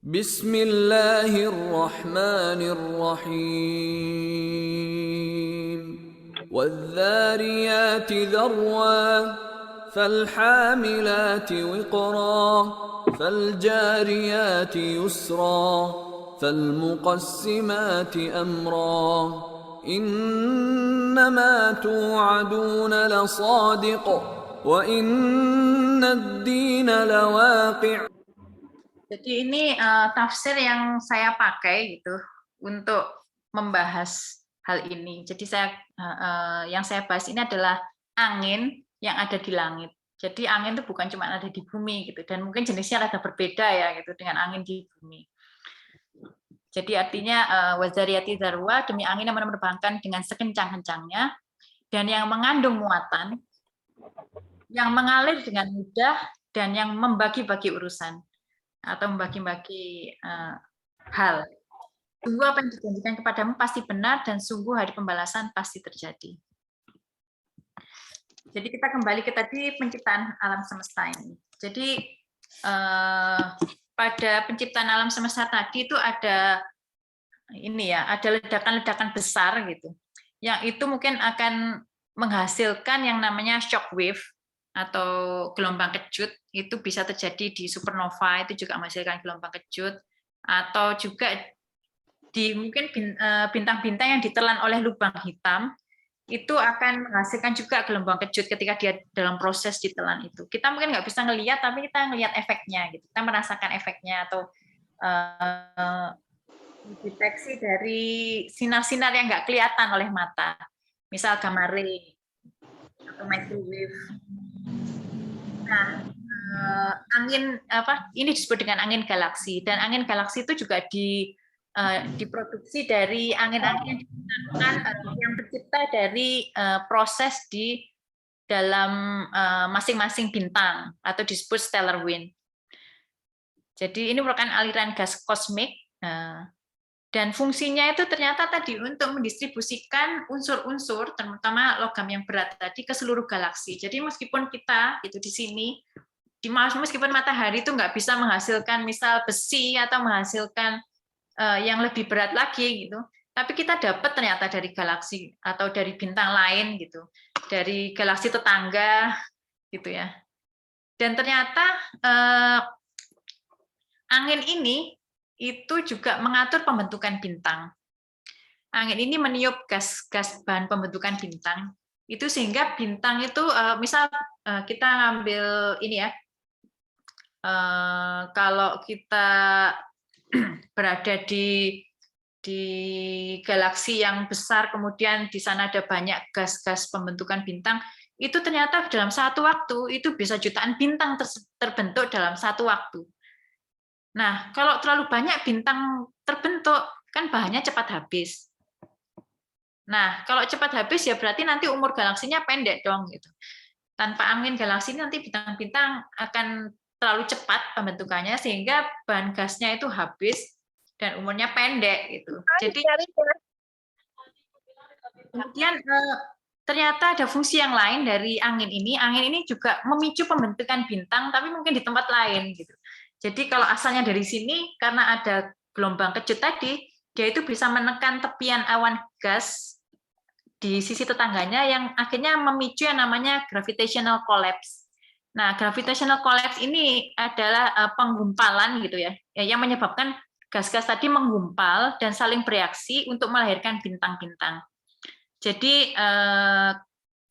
Bismillahirrahmanirrahim. وَالذَّارِيَاتِ ذَرْوًا فَالْحَامِلَاتِ وِقْرًا فَالْجَارِيَاتِ يُسْرًا فَالْمُقَسِّمَاتِ أَمْرًا إِنَّمَا تُوعَدُونَ لَصَادِقٌ وَإِنَّ الدِّينَ لَوَاقِعٌ. Jadi ini tafsir yang saya pakai gitu untuk membahas hal ini. Jadi yang saya bahas ini adalah angin yang ada di langit. Jadi angin itu bukan cuma ada di bumi gitu, dan mungkin jenisnya agak berbeda ya gitu dengan angin di bumi. Jadi artinya wazariyati zarwa, demi angin yang menerbangkan dengan sekencang-kencangnya dan yang mengandung muatan, yang mengalir dengan mudah dan yang membagi-bagi urusan atau membagi-bagi hal. Sungguh apa yang dijanjikan kepadamu pasti benar dan sungguh hari pembalasan pasti terjadi. Jadi kita kembali ke tadi penciptaan alam semesta ini. Jadi pada penciptaan alam semesta tadi itu ada ini ya, ada ledakan-ledakan besar gitu. Yang itu mungkin akan menghasilkan yang namanya shock wave atau gelombang kejut. Itu bisa terjadi di supernova, itu juga menghasilkan gelombang kejut, atau juga di mungkin bintang-bintang yang ditelan oleh lubang hitam itu akan menghasilkan juga gelombang kejut ketika dia dalam proses ditelan itu. Kita mungkin nggak bisa ngelihat, tapi kita ngelihat efeknya, gitu. Kita merasakan efeknya atau deteksi dari sinar-sinar yang nggak kelihatan oleh mata, misal gamma ray atau microwave. Nah, angin ini disebut dengan angin galaksi, dan angin galaksi itu juga diproduksi dari angin-angin yang tercipta dari proses di dalam masing-masing bintang atau disebut stellar wind. Jadi ini merupakan aliran gas kosmik dan fungsinya itu ternyata tadi untuk mendistribusikan unsur-unsur terutama logam yang berat tadi ke seluruh galaksi. Jadi meskipun kita itu di sini meskipun matahari itu nggak bisa menghasilkan misal besi atau menghasilkan yang lebih berat lagi gitu, tapi kita dapat ternyata dari galaksi atau dari bintang lain gitu, dari galaksi tetangga gitu ya. Dan ternyata angin ini itu juga mengatur pembentukan bintang. Angin ini meniup gas bahan pembentukan bintang itu sehingga bintang itu misal kita ngambil ini ya, kalau kita berada di galaksi yang besar, kemudian di sana ada banyak gas-gas pembentukan bintang, itu ternyata dalam satu waktu itu bisa jutaan bintang terbentuk dalam satu waktu. Nah, kalau terlalu banyak bintang terbentuk, kan bahannya cepat habis. Nah, kalau cepat habis ya berarti nanti umur galaksinya pendek dong gitu. Tanpa angin galaksi nanti bintang-bintang akan terlalu cepat pembentukannya sehingga bahan gasnya itu habis dan umurnya pendek gitu. Jadi Kemudian ternyata ada fungsi yang lain dari angin ini. Angin ini juga memicu pembentukan bintang, tapi mungkin di tempat lain gitu. Jadi kalau asalnya dari sini, karena ada gelombang kejut tadi, dia itu bisa menekan tepian awan gas di sisi tetangganya yang akhirnya memicu yang namanya gravitational collapse. Nah, gravitational collapse ini adalah penggumpalan gitu ya, yang menyebabkan gas-gas tadi menggumpal dan saling bereaksi untuk melahirkan bintang-bintang. Jadi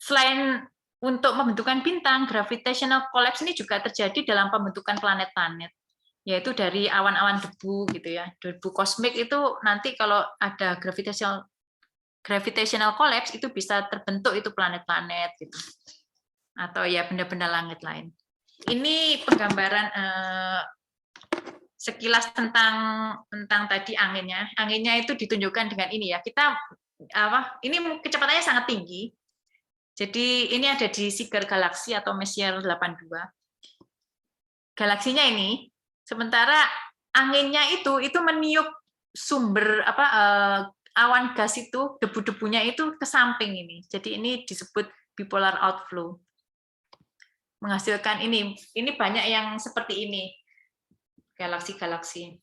selain untuk pembentukan bintang, gravitational collapse ini juga terjadi dalam pembentukan planet-planet, yaitu dari awan-awan debu gitu ya. Debu kosmik itu nanti kalau ada gravitational collapse itu bisa terbentuk itu planet-planet gitu. Atau ya benda-benda langit lain. Ini penggambaran sekilas tentang tadi anginnya. Anginnya itu ditunjukkan dengan ini ya. Ini kecepatannya sangat tinggi. Jadi ini ada di Seeger galaksi atau Messier 82. Galaksinya ini, sementara anginnya itu meniup sumber awan gas itu, debu-debunya itu ke samping ini. Jadi ini disebut bipolar outflow. Menghasilkan ini banyak yang seperti ini. Galaksi-galaksi.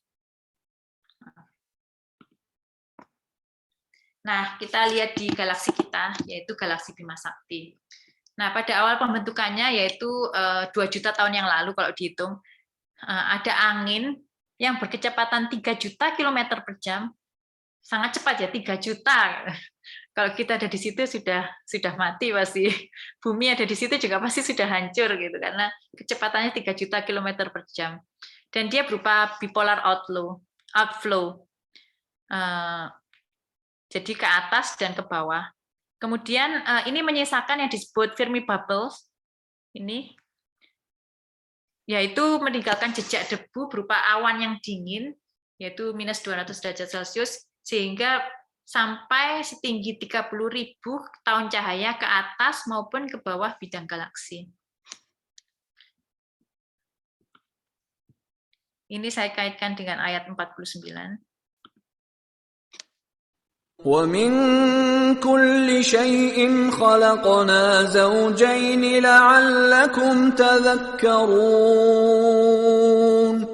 Nah, kita lihat di galaksi kita, yaitu galaksi Bima Sakti. Nah, pada awal pembentukannya, yaitu 2 juta tahun yang lalu, kalau dihitung, ada angin yang berkecepatan 3 juta kilometer per jam. Sangat cepat ya, 3 juta. Kalau kita ada di situ sudah mati pasti. Bumi ada di situ juga pasti sudah hancur gitu, karena kecepatannya 3 juta kilometer per jam. Dan dia berupa bipolar outflow. Jadi ke atas dan ke bawah. Kemudian ini menyisakan yang disebut Fermi bubbles. Ini yaitu meninggalkan jejak debu berupa awan yang dingin, yaitu minus 200 derajat Celcius, sehingga sampai setinggi 30.000 tahun cahaya ke atas maupun ke bawah bidang galaksi. Ini saya kaitkan dengan ayat 49. وَمِن كُلِّ شَيْءٍ خَلَقْنَا زَوْجَيْنِ لَعَلَّكُمْ تَذَكَّرُونَ.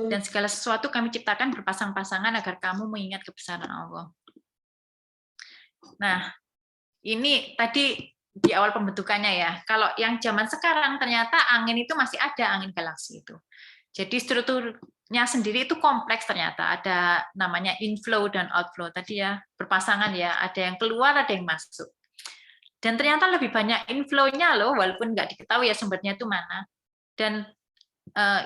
Dan segala sesuatu kami ciptakan berpasang-pasangan agar kamu mengingat kebesaran Allah. Nah, ini tadi di awal pembentukannya ya. Kalau yang zaman sekarang ternyata angin itu masih ada, angin galaksi itu. Jadi strukturnya sendiri itu kompleks ternyata. Ada namanya inflow dan outflow. Tadi ya berpasangan ya, ada yang keluar, ada yang masuk. Dan ternyata lebih banyak inflow-nya loh, walaupun nggak diketahui ya sumbernya itu mana. Dan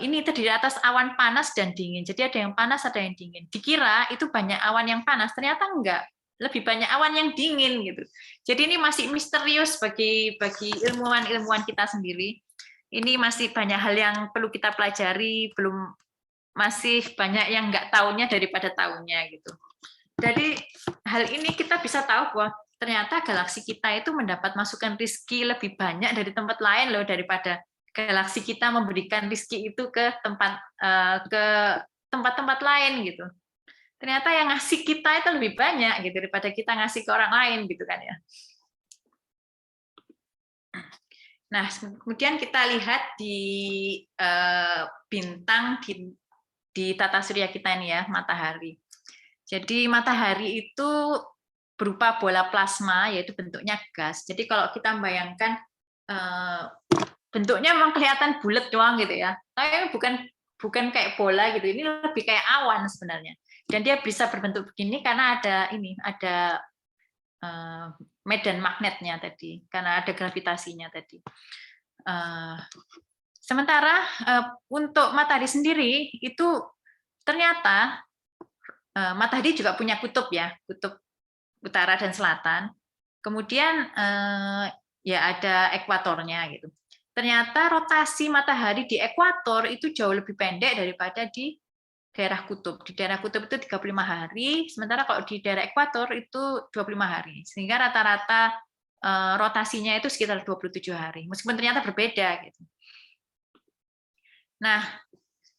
ini terdiri atas awan panas dan dingin. Jadi ada yang panas, ada yang dingin. Dikira itu banyak awan yang panas, ternyata enggak. Lebih banyak awan yang dingin gitu. Jadi ini masih misterius bagi ilmuwan-ilmuwan kita sendiri. Ini masih banyak hal yang perlu kita pelajari, masih banyak yang nggak tahunya daripada tahunya gitu. Jadi hal ini kita bisa tahu bahwa ternyata galaksi kita itu mendapat masukan rezeki lebih banyak dari tempat lain loh, daripada galaksi kita memberikan rezeki itu ke tempat-tempat lain gitu. Ternyata yang ngasih kita itu lebih banyak gitu daripada kita ngasih ke orang lain gitu kan ya. Nah, kemudian kita lihat di bintang di tata surya kita ini ya, matahari. Jadi matahari itu berupa bola plasma, yaitu bentuknya gas. Jadi kalau kita membayangkan bentuknya memang kelihatan bulat doang gitu ya, tapi bukan kayak bola gitu. Ini lebih kayak awan sebenarnya. Dan dia bisa berbentuk begini karena ada medan magnetnya tadi, karena ada gravitasinya tadi. Sementara untuk matahari sendiri itu ternyata matahari juga punya kutub ya, kutub utara dan selatan. Kemudian ya ada ekuatornya gitu. Ternyata rotasi matahari di ekuator itu jauh lebih pendek daripada di daerah kutub. Di daerah kutub itu 35 hari, sementara kalau di daerah ekuator itu 25 hari. Sehingga rata-rata rotasinya itu sekitar 27 hari. Meskipun ternyata berbeda gitu. Nah,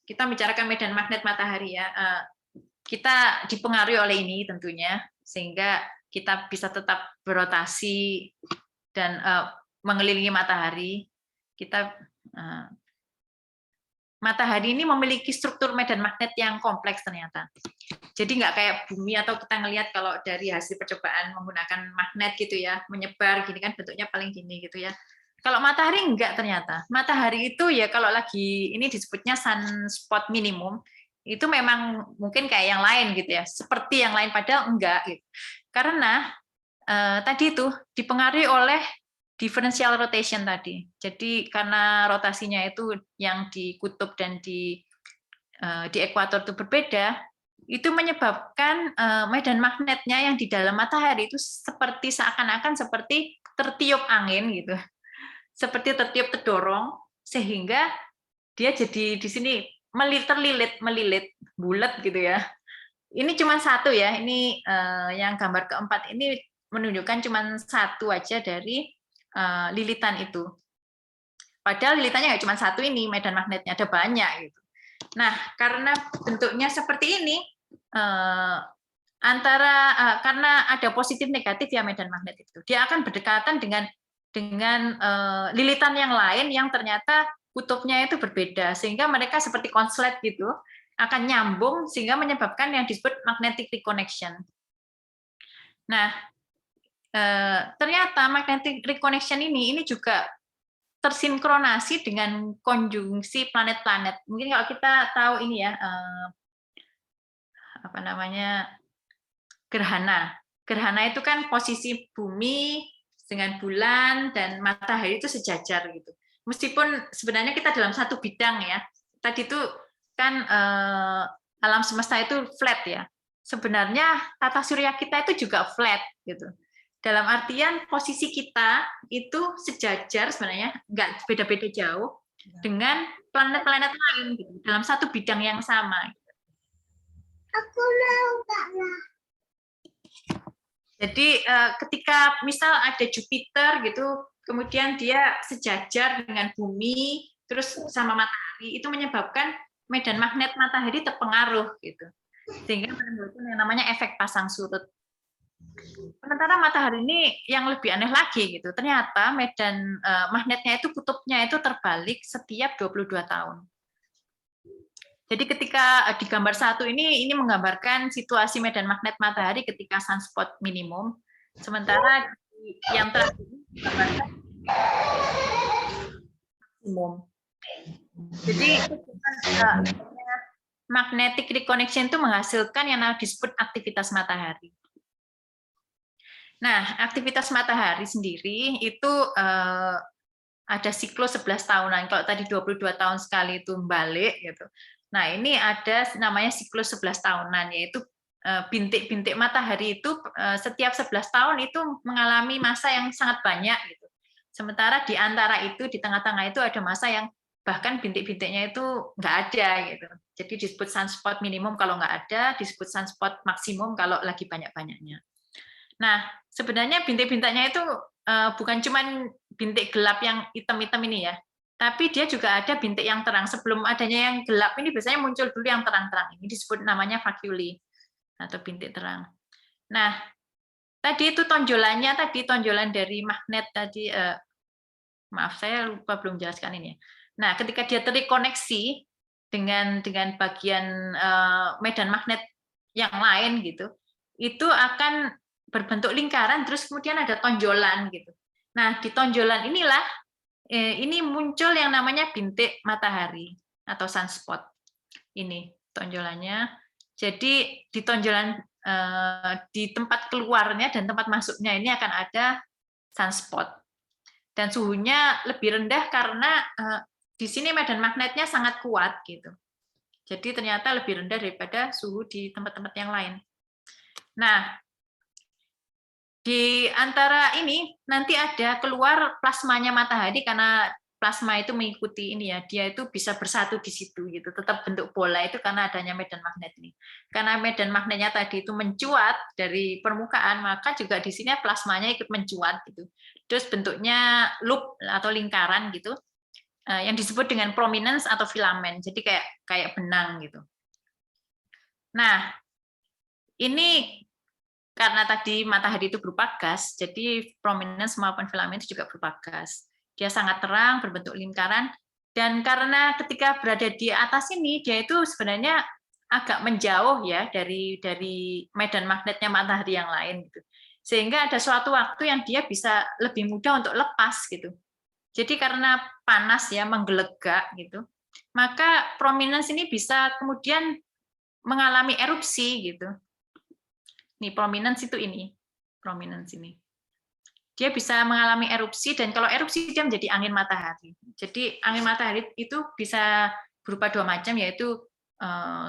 kita bicarakan medan magnet matahari ya. Kita dipengaruhi oleh ini tentunya, sehingga kita bisa tetap berotasi dan mengelilingi matahari. Matahari ini memiliki struktur medan magnet yang kompleks ternyata. Jadi nggak kayak bumi atau kita ngelihat kalau dari hasil percobaan menggunakan magnet gitu ya, menyebar gini kan bentuknya paling gini gitu ya. Kalau matahari enggak ternyata. Matahari itu ya kalau lagi ini disebutnya sunspot minimum, itu memang mungkin kayak yang lain gitu ya, seperti yang lain padahal enggak gitu. Karena tadi itu dipengaruhi oleh differential rotation tadi. Jadi karena rotasinya itu yang di kutub dan di ekuator itu berbeda, itu menyebabkan medan magnetnya yang di dalam matahari itu seperti seakan-akan seperti tertiup angin gitu. Seperti tertiup terdorong sehingga dia jadi di sini melilit bulat gitu ya. Ini cuma satu ya. Ini yang gambar keempat ini menunjukkan cuma satu aja dari lilitan itu. Padahal lilitannya nggak cuma satu ini, medan magnetnya ada banyak gitu. Nah, karena bentuknya seperti ini, karena ada positif negatif ya medan magnet itu, dia akan berdekatan dengan lilitan yang lain yang ternyata kutubnya itu berbeda, sehingga mereka seperti konslet gitu, akan nyambung sehingga menyebabkan yang disebut magnetic reconnection. Nah, ternyata magnetic reconnection ini juga tersinkronasi dengan konjungsi planet-planet. Mungkin kalau kita tahu ini ya, apa namanya, gerhana. Gerhana itu kan posisi bumi dengan bulan dan matahari itu sejajar gitu. Meskipun sebenarnya kita dalam satu bidang ya. Tadi itu kan alam semesta itu flat ya. Sebenarnya tata surya kita itu juga flat gitu. Dalam artian posisi kita itu sejajar sebenarnya, nggak beda-beda jauh dengan planet-planet lain gitu, dalam satu bidang yang sama. Aku mau lah. Jadi ketika misal ada Jupiter gitu, kemudian dia sejajar dengan bumi, terus sama matahari, itu menyebabkan medan magnet matahari terpengaruh gitu, sehingga menimbulkan yang namanya efek pasang surut. Sementara matahari ini yang lebih aneh lagi gitu. Ternyata medan magnetnya itu kutubnya itu terbalik setiap 22 tahun. Jadi ketika di gambar satu ini menggambarkan situasi medan magnet matahari ketika sunspot minimum. Sementara yang terakhir menggambarkan maksimum. Jadi magnetic reconnection itu menghasilkan yang disebut aktivitas matahari. Nah, aktivitas matahari sendiri itu ada siklus 11 tahunan. Kalau tadi 22 tahun sekali itu balik gitu. Nah, ini ada namanya siklus 11 tahunan, yaitu bintik-bintik matahari itu setiap 11 tahun itu mengalami masa yang sangat banyak gitu. Sementara di antara itu, di tengah-tengah itu ada masa yang bahkan bintik-bintiknya itu nggak ada gitu. Jadi disebut sunspot minimum kalau nggak ada, disebut sunspot maksimum kalau lagi banyak-banyaknya. Nah, sebenarnya bintik-bintiknya itu bukan cuma bintik gelap yang hitam-hitam ini ya, tapi dia juga ada bintik yang terang. Sebelum adanya yang gelap ini biasanya muncul dulu yang terang-terang. Ini disebut namanya faculae atau bintik terang. Nah, tadi itu tonjolannya, tonjolan dari magnet tadi, maaf saya lupa belum jelaskan ini ya. Nah, ketika dia terkoneksi dengan bagian medan magnet yang lain gitu, itu akan berbentuk lingkaran, terus kemudian ada tonjolan gitu. Nah, di tonjolan inilah ini muncul yang namanya bintik matahari atau sunspot. Ini tonjolannya. Jadi di tonjolan di tempat keluarnya dan tempat masuknya ini akan ada sunspot. Dan suhunya lebih rendah karena di sini medan magnetnya sangat kuat gitu. Jadi ternyata lebih rendah daripada suhu di tempat-tempat yang lain. Nah, di antara ini nanti ada keluar plasmanya matahari karena plasma itu mengikuti ini ya, dia itu bisa bersatu di situ gitu, tetap bentuk bola itu karena adanya medan magnet ini. Karena medan magnetnya tadi itu mencuat dari permukaan, maka juga di sini plasmanya ikut mencuat gitu. Terus bentuknya loop atau lingkaran gitu, yang disebut dengan prominence atau filamen, jadi kayak benang gitu. Nah, ini karena tadi matahari itu berupa gas, jadi prominence maupun filamen itu juga berupa gas. Dia sangat terang, berbentuk lingkaran, dan karena ketika berada di atas ini, dia itu sebenarnya agak menjauh ya dari medan magnetnya matahari yang lain, gitu. Sehingga ada suatu waktu yang dia bisa lebih mudah untuk lepas gitu. Jadi karena panas ya, menggelegak gitu, maka prominence ini bisa kemudian mengalami erupsi gitu. Nih, prominence itu ini. Prominence ini. Dia bisa mengalami erupsi, dan kalau erupsi dia menjadi angin matahari. Jadi angin matahari itu bisa berupa dua macam, yaitu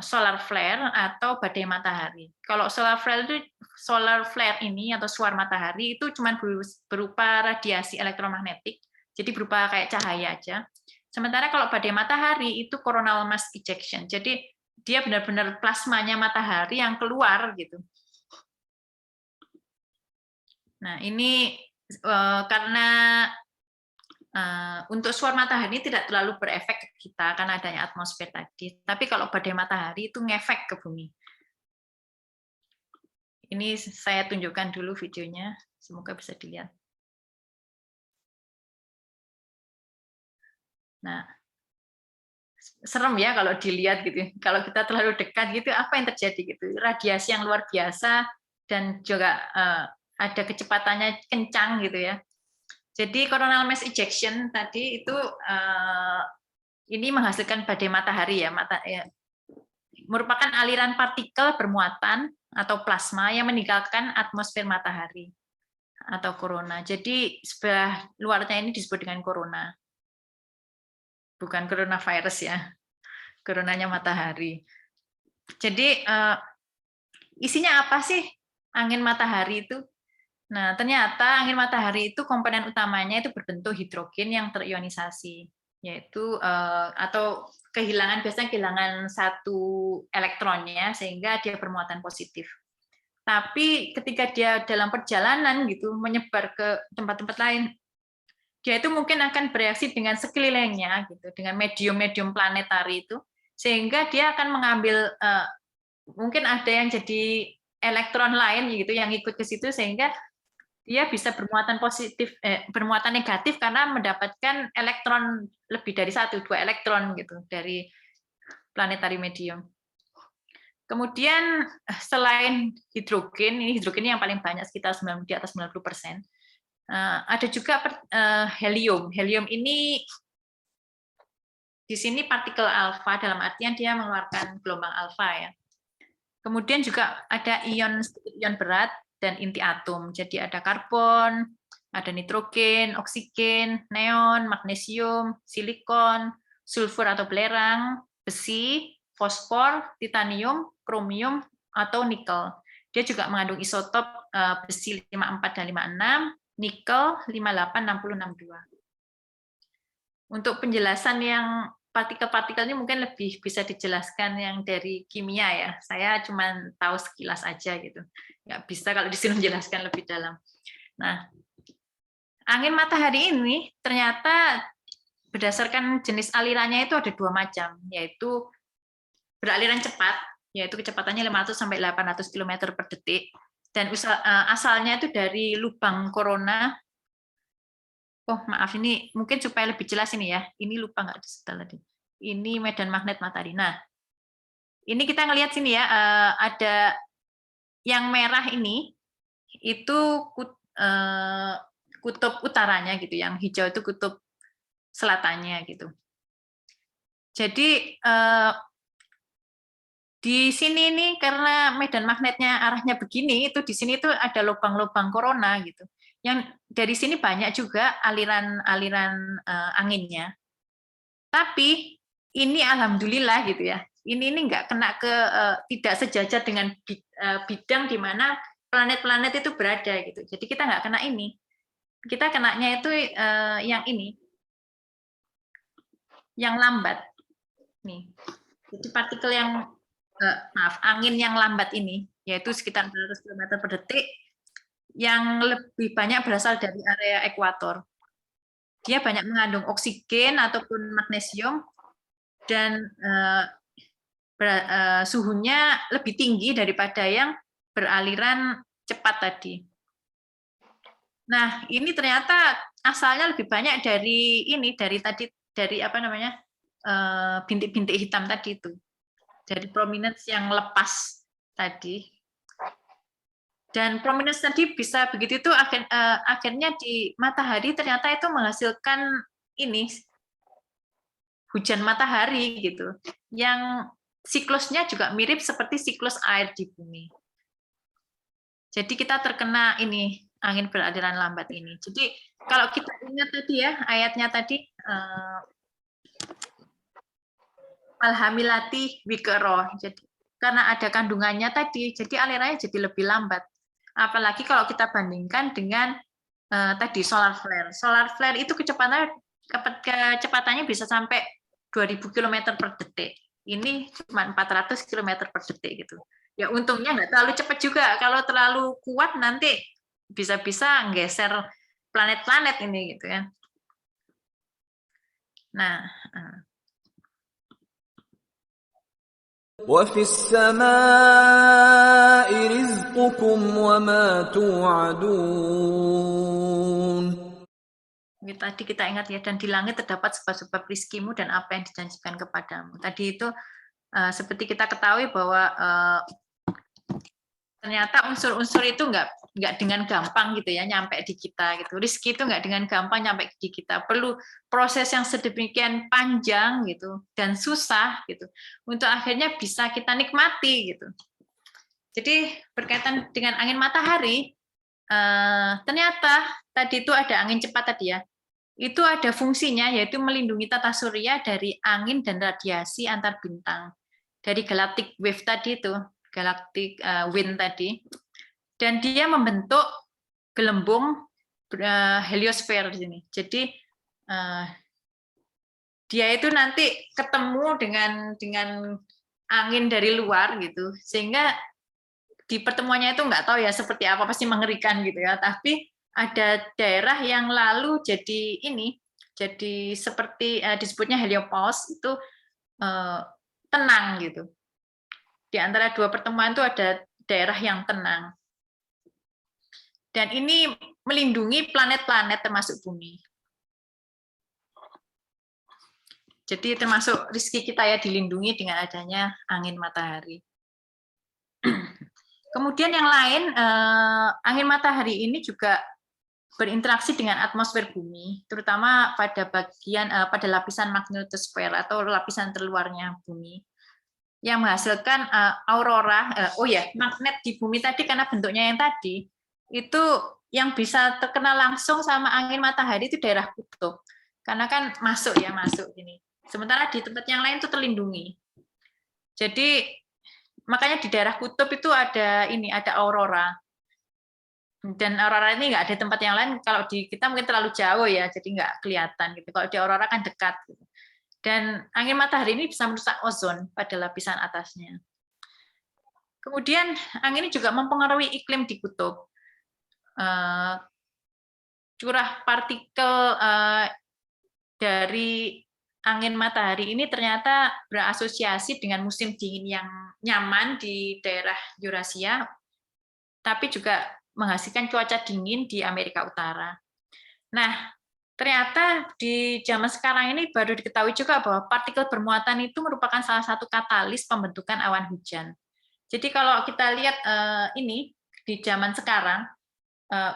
solar flare atau badai matahari. Kalau solar flare ini atau suar matahari itu cuma berupa radiasi elektromagnetik, jadi berupa kayak cahaya aja. Sementara kalau badai matahari itu coronal mass ejection. Jadi dia benar-benar plasmanya matahari yang keluar gitu. Nah, ini karena untuk suar matahari ini tidak terlalu berefek ke kita karena adanya atmosfer tadi. Tapi kalau badai matahari itu ngefek ke bumi. Ini saya tunjukkan dulu videonya, semoga bisa dilihat. Nah, serem ya kalau dilihat gitu. Kalau kita terlalu dekat gitu, apa yang terjadi gitu? Radiasi yang luar biasa dan juga ada kecepatannya kencang gitu ya. Jadi coronal mass ejection tadi itu ini menghasilkan badai matahari ya, merupakan aliran partikel bermuatan atau plasma yang meninggalkan atmosfer matahari atau corona. Jadi sebelah luarnya ini disebut dengan corona. Bukan coronavirus ya. Coronanya matahari. Jadi isinya apa sih angin matahari itu? Nah, ternyata angin matahari itu komponen utamanya itu berbentuk hidrogen yang terionisasi, yaitu atau biasanya kehilangan satu elektronnya sehingga dia bermuatan positif. Tapi ketika dia dalam perjalanan gitu menyebar ke tempat-tempat lain, dia itu mungkin akan bereaksi dengan sekelilingnya gitu, dengan medium-medium planetari itu, sehingga dia akan mengambil mungkin ada yang jadi elektron lain gitu yang ikut ke situ, sehingga dia bisa bermuatan bermuatan negatif karena mendapatkan elektron lebih dari 1-2 elektron gitu dari planetary medium. Kemudian selain hidrogen, ini hidrogen yang paling banyak sekitar di atas 90%. Ada juga helium. Helium ini di sini partikel alfa, dalam artian dia mengeluarkan gelombang alfa ya. Kemudian juga ada ion berat dan inti atom. Jadi ada karbon, ada nitrogen, oksigen, neon, magnesium, silikon, sulfur atau belerang, besi, fosfor, titanium, kromium, atau nikel. Dia juga mengandung isotop besi 54 dan 56, nikel 58, 60, 62. Untuk penjelasan yang partikel-partikel ini mungkin lebih bisa dijelaskan yang dari kimia ya. Saya cuma tahu sekilas aja gitu. Nggak bisa kalau di sini menjelaskan lebih dalam. Nah, angin matahari ini ternyata berdasarkan jenis alirannya itu ada dua macam, yaitu beraliran cepat, yaitu kecepatannya 500 sampai 800 km per detik, dan asalnya itu dari lubang corona. Oh, maaf, ini mungkin supaya lebih jelas ini ya. Ini lupa nggak disetel tadi. Ini medan magnet matahari. Nah, ini kita ngelihat sini ya, ada yang merah ini, itu kutub utaranya gitu, yang hijau itu kutub selatannya gitu. Jadi di sini nih karena medan magnetnya arahnya begini, itu di sini tuh ada lubang-lubang corona gitu. Yang dari sini banyak juga aliran-aliran anginnya. Tapi ini alhamdulillah gitu ya. Ini nggak kena ke tidak sejajar dengan bidang di mana planet-planet itu berada gitu. Jadi kita nggak kena ini. Kita kenanya itu yang ini. Yang lambat. Nih. Jadi partikel yang angin yang lambat ini, yaitu sekitar 400 km per detik, yang lebih banyak berasal dari area ekuator. Dia banyak mengandung oksigen ataupun magnesium, dan suhunya lebih tinggi daripada yang beraliran cepat tadi. Nah, ini ternyata asalnya lebih banyak dari apa namanya, bintik-bintik hitam tadi itu, dari prominence yang lepas tadi. Dan prominence tadi bisa begitu itu akhirnya di matahari ternyata itu menghasilkan ini hujan matahari gitu, yang siklusnya juga mirip seperti siklus air di bumi. Jadi kita terkena ini angin beraliran lambat ini. Jadi kalau kita ingat tadi ya ayatnya tadi alhamilati wikero. Jadi karena ada kandungannya tadi, jadi alirannya jadi lebih lambat. Apalagi kalau kita bandingkan dengan tadi solar flare. Solar flare itu kecepatannya bisa sampai 2000 km per detik. Ini cuma 400 km per detik gitu. Ya untungnya nggak terlalu cepat juga. Kalau terlalu kuat nanti bisa-bisa nggeser planet-planet ini gitu ya. Nah, وَفِي السَّمَاءِ رِزْقُكُمْ وَمَا تُوعَدُونَ. tadi kita ingat ya, dan di langit terdapat sebab-sebab rizkimu dan apa yang dijanjikan kepadamu. Tadi itu seperti kita ketahui bahwa ternyata unsur-unsur itu nggak dengan gampang gitu ya nyampe di kita gitu. Rizki itu nggak dengan gampang nyampe di kita. Perlu proses yang sedemikian panjang gitu dan susah gitu untuk akhirnya bisa kita nikmati gitu. Jadi berkaitan dengan angin matahari, ternyata tadi itu ada angin cepat tadi ya. Itu ada fungsinya yaitu melindungi tata surya dari angin dan radiasi antar bintang. Dari galactic wave tadi itu. Galactic wind tadi, dan dia membentuk gelembung heliosfer di sini. Jadi dia itu nanti ketemu dengan angin dari luar gitu, sehingga di pertemuannya itu nggak tahu ya seperti apa, pasti mengerikan gitu ya. Tapi ada daerah yang lalu jadi seperti disebutnya heliopause itu tenang gitu. Di antara dua pertemuan itu ada daerah yang tenang. Dan ini melindungi planet-planet termasuk bumi. Jadi termasuk rezeki kita ya dilindungi dengan adanya angin matahari. Kemudian yang lain, angin matahari ini juga berinteraksi dengan atmosfer bumi, terutama pada pada lapisan magnetosfer atau lapisan terluarnya bumi, yang menghasilkan aurora. Magnet di bumi tadi karena bentuknya yang tadi itu yang bisa terkena langsung sama angin matahari itu daerah kutub, karena kan masuk gini. Sementara di tempat yang lain itu terlindungi. Jadi makanya di daerah kutub itu ada aurora. Dan aurora ini nggak ada tempat yang lain. Kalau di kita mungkin terlalu jauh ya, jadi nggak kelihatan gitu. Kalau di aurora kan dekat. Gitu. Dan angin matahari ini bisa merusak ozon pada lapisan atasnya. Kemudian angin ini juga mempengaruhi iklim di kutub. Curah partikel dari angin matahari ini ternyata berasosiasi dengan musim dingin yang nyaman di daerah Eurasia, tapi juga menghasilkan cuaca dingin di Amerika Utara. Nah, ternyata di zaman sekarang ini baru diketahui juga bahwa partikel bermuatan itu merupakan salah satu katalis pembentukan awan hujan. Jadi kalau kita lihat ini di zaman sekarang,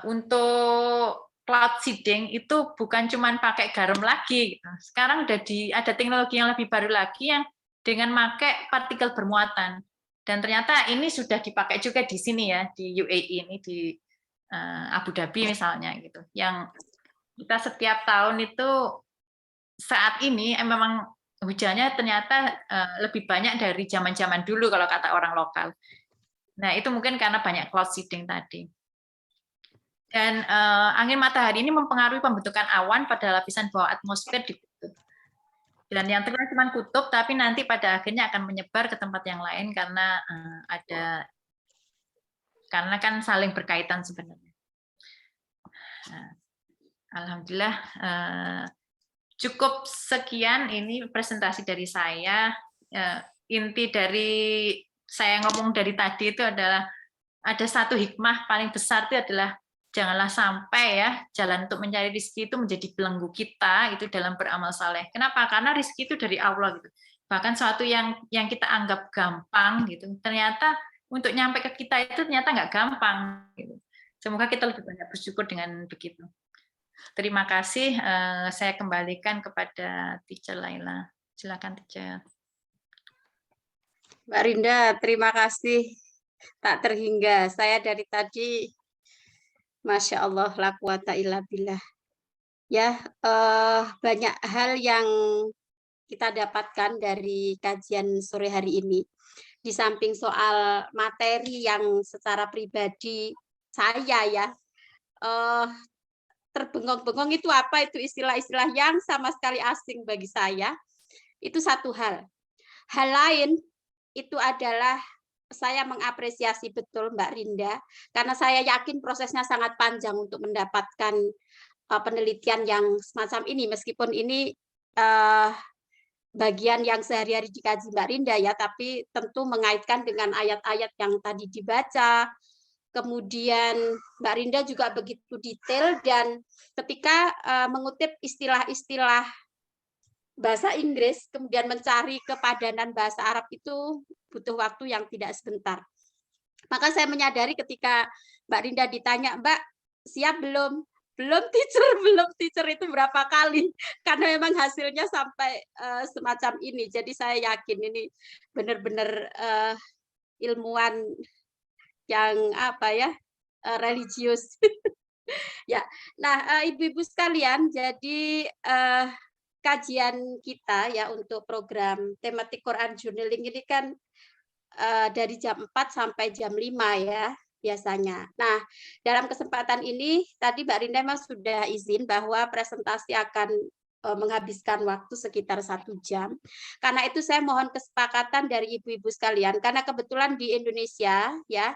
untuk cloud seeding itu bukan cuma pakai garam lagi. Sekarang ada teknologi yang lebih baru lagi yang dengan pakai partikel bermuatan. Dan ternyata ini sudah dipakai juga di sini ya, di UAE ini, di Abu Dhabi misalnya gitu. Yang kita setiap tahun itu saat ini memang hujannya ternyata lebih banyak dari zaman-zaman dulu kalau kata orang lokal. Nah, itu mungkin karena banyak cloud seeding tadi. Dan angin matahari ini mempengaruhi pembentukan awan pada lapisan bawah atmosfer di kutub. Dan yang terkena cuma kutub, tapi nanti pada akhirnya akan menyebar ke tempat yang lain karena karena kan saling berkaitan sebenarnya. Nah, alhamdulillah cukup sekian ini presentasi dari saya. Inti dari saya ngomong dari tadi itu adalah ada satu hikmah paling besar itu adalah janganlah sampai ya jalan untuk mencari rezeki itu menjadi belenggu kita itu dalam beramal saleh. Kenapa? Karena rezeki itu dari Allah gitu. Bahkan suatu yang kita anggap gampang gitu, ternyata untuk nyampe ke kita itu ternyata nggak gampang gitu. Semoga kita lebih banyak bersyukur dengan begitu. Terima kasih. Saya kembalikan kepada Teacher Laila. Silakan Teacher. Mbak Rinda, terima kasih. Tak terhingga. Saya dari tadi, Masya Allah, la quwata illa billah. Ya, banyak hal yang kita dapatkan dari kajian sore hari ini. Di samping soal materi yang secara pribadi saya ya, terbengong-bengong itu apa, itu istilah-istilah yang sama sekali asing bagi saya. Itu satu hal. Hal lain itu adalah saya mengapresiasi betul Mbak Rinda, karena saya yakin prosesnya sangat panjang untuk mendapatkan penelitian yang semacam ini, meskipun ini bagian yang sehari-hari dikaji Mbak Rinda ya, tapi tentu mengaitkan dengan ayat-ayat yang tadi dibaca. Kemudian Mbak Rinda juga begitu detail dan ketika mengutip istilah-istilah bahasa Inggris, kemudian mencari kepadanan bahasa Arab itu butuh waktu yang tidak sebentar. Maka saya menyadari ketika Mbak Rinda ditanya, Mbak, siap belum? Belum teacher itu berapa kali? Karena memang hasilnya sampai semacam ini. Jadi saya yakin ini benar-benar ilmuwan yang religius. Ya, nah ibu-ibu sekalian, jadi kajian kita ya untuk program tematik Quran journaling ini kan dari jam 4 sampai jam 5 ya biasanya. Nah, dalam kesempatan ini tadi Mbak Rinda memang sudah izin bahwa presentasi akan menghabiskan waktu sekitar 1 jam. Karena itu saya mohon kesepakatan dari ibu-ibu sekalian, karena kebetulan di Indonesia ya,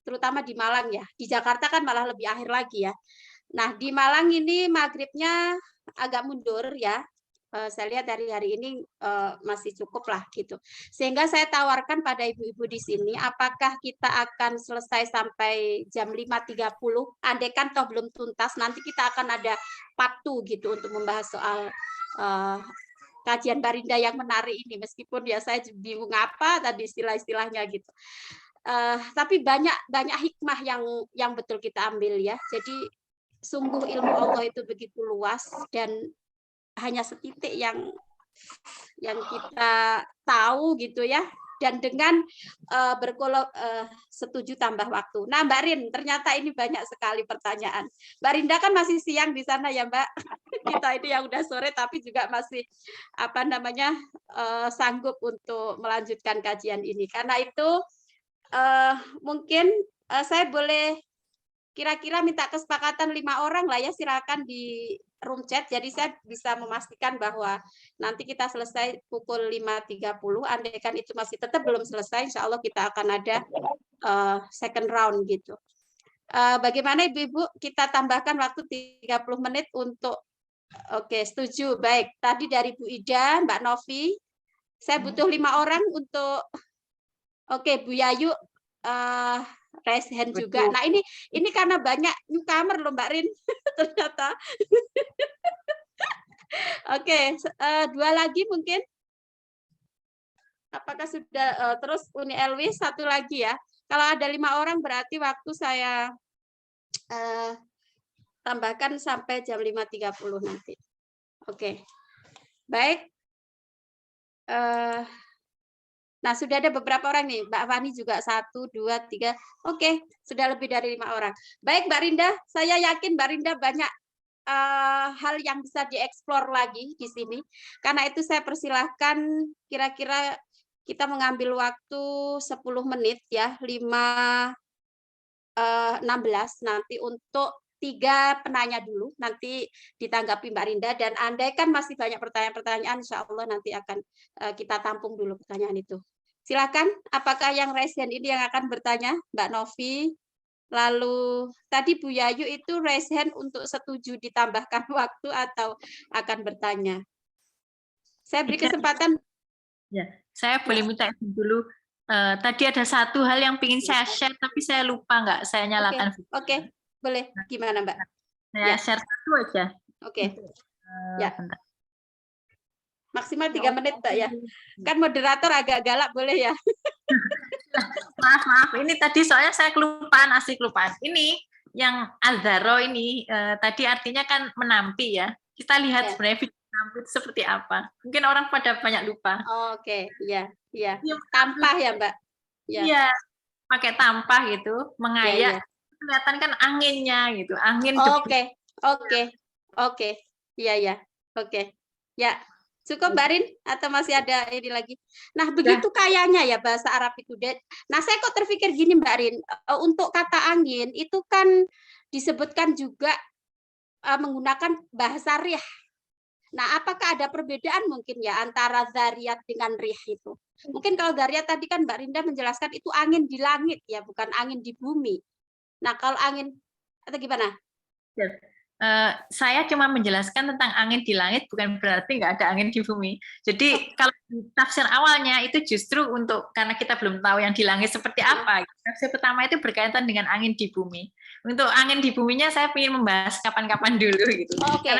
terutama di Malang ya, di Jakarta kan malah lebih akhir lagi ya. Nah, di Malang ini maghribnya agak mundur ya. Saya lihat dari hari ini masih cukup lah gitu. Sehingga saya tawarkan pada ibu-ibu di sini, apakah kita akan selesai sampai jam 5.30, andaikan toh belum tuntas, nanti kita akan ada part 2 gitu untuk membahas soal kajian Mbak Rinda yang menarik ini, meskipun ya saya bingung apa tadi istilah-istilahnya gitu. Tapi banyak hikmah yang betul kita ambil ya. Jadi sungguh ilmu Allah itu begitu luas dan hanya setitik yang kita tahu gitu ya, dan dengan setuju tambah waktu. Nah Mbak Rin, ternyata ini banyak sekali pertanyaan. Mbak Rinda kan masih siang di sana ya Mbak, kita ini yang udah sore tapi juga masih sanggup untuk melanjutkan kajian ini. Karena itu mungkin saya boleh kira-kira minta kesepakatan 5 orang lah ya, silakan di room chat. Jadi saya bisa memastikan bahwa nanti kita selesai pukul 5.30. Andaikan itu masih tetap belum selesai, insya Allah kita akan ada second round gitu. Bagaimana Ibu-Ibu, kita tambahkan waktu 30 menit untuk, oke, setuju. Baik, tadi dari Bu Ida, Mbak Novi, saya butuh 5 orang untuk, oke, Bu Yayu, raise hand juga. Nah ini karena banyak newcomer loh Mbak Rin ternyata. Oke, 2 lagi mungkin. Apakah sudah terus Uni Elwis 1 lagi ya? Kalau ada 5 orang berarti waktu saya tambahkan sampai jam 5.30 nanti. Oke. Baik. Nah, sudah ada beberapa orang nih. Mbak Fani juga 1, 2, 3. Oke, sudah lebih dari 5 orang. Baik, Mbak Rinda. Saya yakin Mbak Rinda banyak hal yang bisa dieksplor lagi di sini. Karena itu saya persilahkan kira-kira kita mengambil waktu 10 menit ya, 5.16 nanti untuk 3 penanya dulu, nanti ditanggapi Mbak Rinda, dan andaikan masih banyak pertanyaan-pertanyaan, insya Allah nanti akan kita tampung dulu pertanyaan itu. Silakan, apakah yang raise hand ini yang akan bertanya? Mbak Novi, lalu tadi Bu Yayu itu raise hand untuk setuju ditambahkan waktu atau akan bertanya? Saya beri kesempatan. Ya, saya boleh minta izin dulu. Tadi ada satu hal yang ingin saya share, tapi saya lupa nggak saya nyalakan. Oke, boleh. Gimana, Mbak? Saya Ya. share satu aja. Oke. Ya. Bentar. Maksimal 3 menit, Mbak ya. Kan moderator agak galak, boleh ya? Maaf. Ini tadi soalnya saya kelupaan, asli kelupaan. Ini yang Al-Dharo ini tadi artinya kan menampi ya. Kita lihat sebenarnya video menampi itu seperti apa. Mungkin orang pada banyak lupa. Oke, iya. Tampah ya, Mbak? Iya, pakai tampah gitu, mengayak. Kelihatan kan anginnya gitu, angin. Oke. Iya. Oke. Ya, cukup Mbak Rin atau masih ada ini lagi? Nah, begitu kayanya ya bahasa Arab itu. Nah, saya kok terpikir gini Mbak Rin, untuk kata angin itu kan disebutkan juga menggunakan bahasa rih. Nah, apakah ada perbedaan mungkin ya antara zariyat dengan rih itu? Mungkin kalau zariyat tadi kan Mbak Rinda menjelaskan itu angin di langit ya, bukan angin di bumi. Nah, kalau angin atau gimana? Saya cuma menjelaskan tentang angin di langit, bukan berarti nggak ada angin di bumi. Jadi kalau tafsir awalnya itu justru karena kita belum tahu yang di langit seperti apa. Tafsir pertama itu berkaitan dengan angin di bumi. Untuk angin di buminya saya ingin membahas kapan-kapan dulu gitu. Oke.